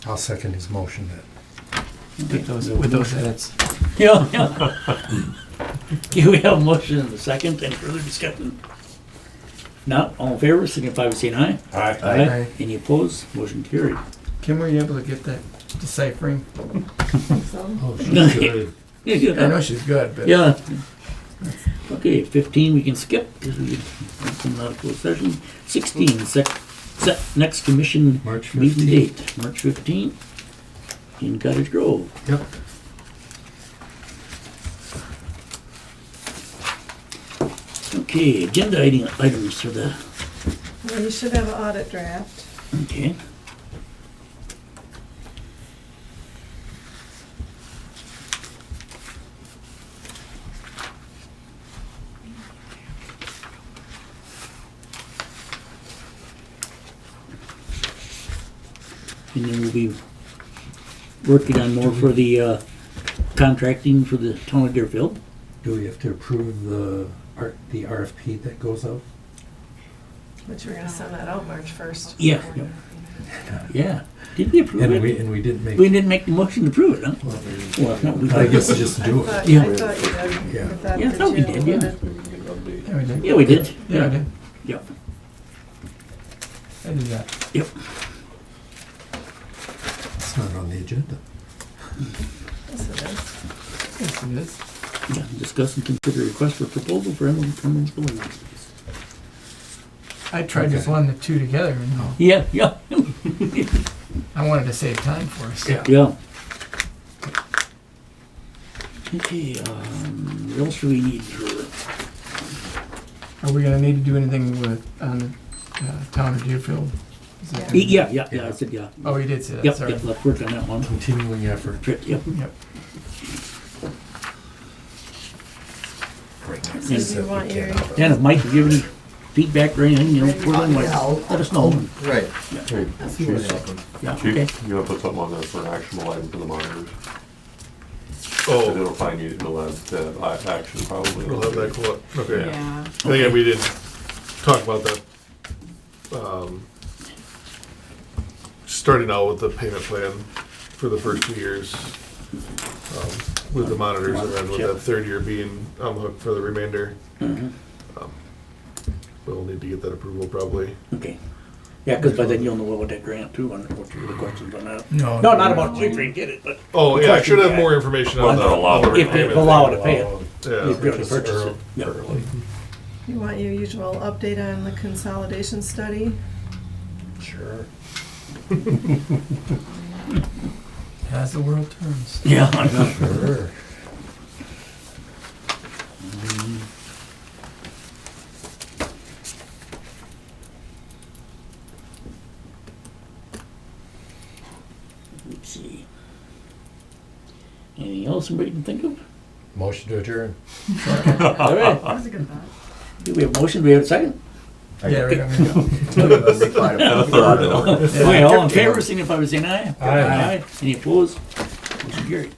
H: I'll second his motion then.
E: With those edits.
A: Yeah. Okay, we have a motion and a second. Any further discussion? Not all in favor, signify by saying aye.
H: Aye.
E: Aye.
A: Any opposed? Motion carried.
E: Kim, were you able to get that deciphering?
H: Oh, she's good.
E: I know she's good, but
A: Yeah. Okay, 15 we can skip because we come out of closed session. 16, set next commission
H: March
A: meeting
H: 15th.
A: date, March 15th in Cottage Grove.
H: Yep.
A: Okay, agenda items for the,
F: Well, you should have an audit draft.
A: okay. And then we'll be working on more for the contracting for the town of Deerfield.
H: Do we have to approve the RFP that goes out?
F: Which we're gonna send that out March 1st.
A: Yeah, yeah. Did we approve
H: And
A: it?
H: we didn't make.
A: We didn't make the motion to approve it, huh? Well, no, we
H: I guess just do
F: I
H: it.
F: thought,
A: Yeah.
F: I thought you did.
H: Yeah.
F: I thought
A: Yeah, I
F: that
A: thought we
F: you
A: did, yeah.
F: did.
E: yeah, we did.
A: Yeah, we did.
E: Yeah, I did.
A: Yeah,
E: I did that.
A: yep.
H: It's not on the agenda.
F: Yes, it is.
E: Yes, it is.
A: Yeah, discuss and consider request for proposal for Emerald Terminal Building.
E: I tried to
H: Okay.
E: blend the two together, and
A: Yeah, yeah,
E: I wanted to save time for us.
H: Yeah.
A: yeah. Okay, what else do we need for,
E: Are we gonna need to do anything with on town of Deerfield? Is that-
A: yeah, I said, yeah.
E: Oh, you did say that.
A: Yep,
E: Sorry.
A: yep, let's work on that one.
H: Continuing effort.
A: Yep.
E: Yep.
F: So do you want your,
A: And if Mike, if you have any feedback or anything, you know, put it in, let us know.
B: Right.
K: Hey,
B: See what happens.
A: Yeah, okay.
K: Chief, you wanna put something on there for an actionable item for the monitors?
G: Oh,
K: It'll probably need, it'll have action probably.
G: we'll have that quote, okay.
I: Yeah.
G: I think we did talk about that. Starting out with the payment plan for the first 2 years, with the monitors, and then with that third year being on the hook for the remainder.
A: Mhm.
G: but we'll need to get that approval probably.
A: Okay. Yeah, because by then you'll know about that grant too, and what the questions on that.
E: No.
A: No, not about if we get it, but
G: Oh, yeah, I should have more information on
K: Whether
G: the.
K: they'll allow
G: on the
K: it.
A: if they
G: repayment
A: allow
G: thing.
A: to pay it.
G: Yeah.
A: You'd be able to purchase it. Yep.
H: Early.
F: You want your usual update on the consolidation study?
H: Sure.
E: As the world turns.
A: Yeah, I know.
H: Sure.
A: Let's see. Anything else somebody can think of?
H: Motion to adjourn.
A: All right.
I: That was a good thought.
A: Do we have a motion? Do we have a second?
E: Yeah, right.
D: That'd be fine.
K: And a third.
A: Okay, all in favor, signify by saying aye.
H: Aye.
A: Any opposed? Motion carried.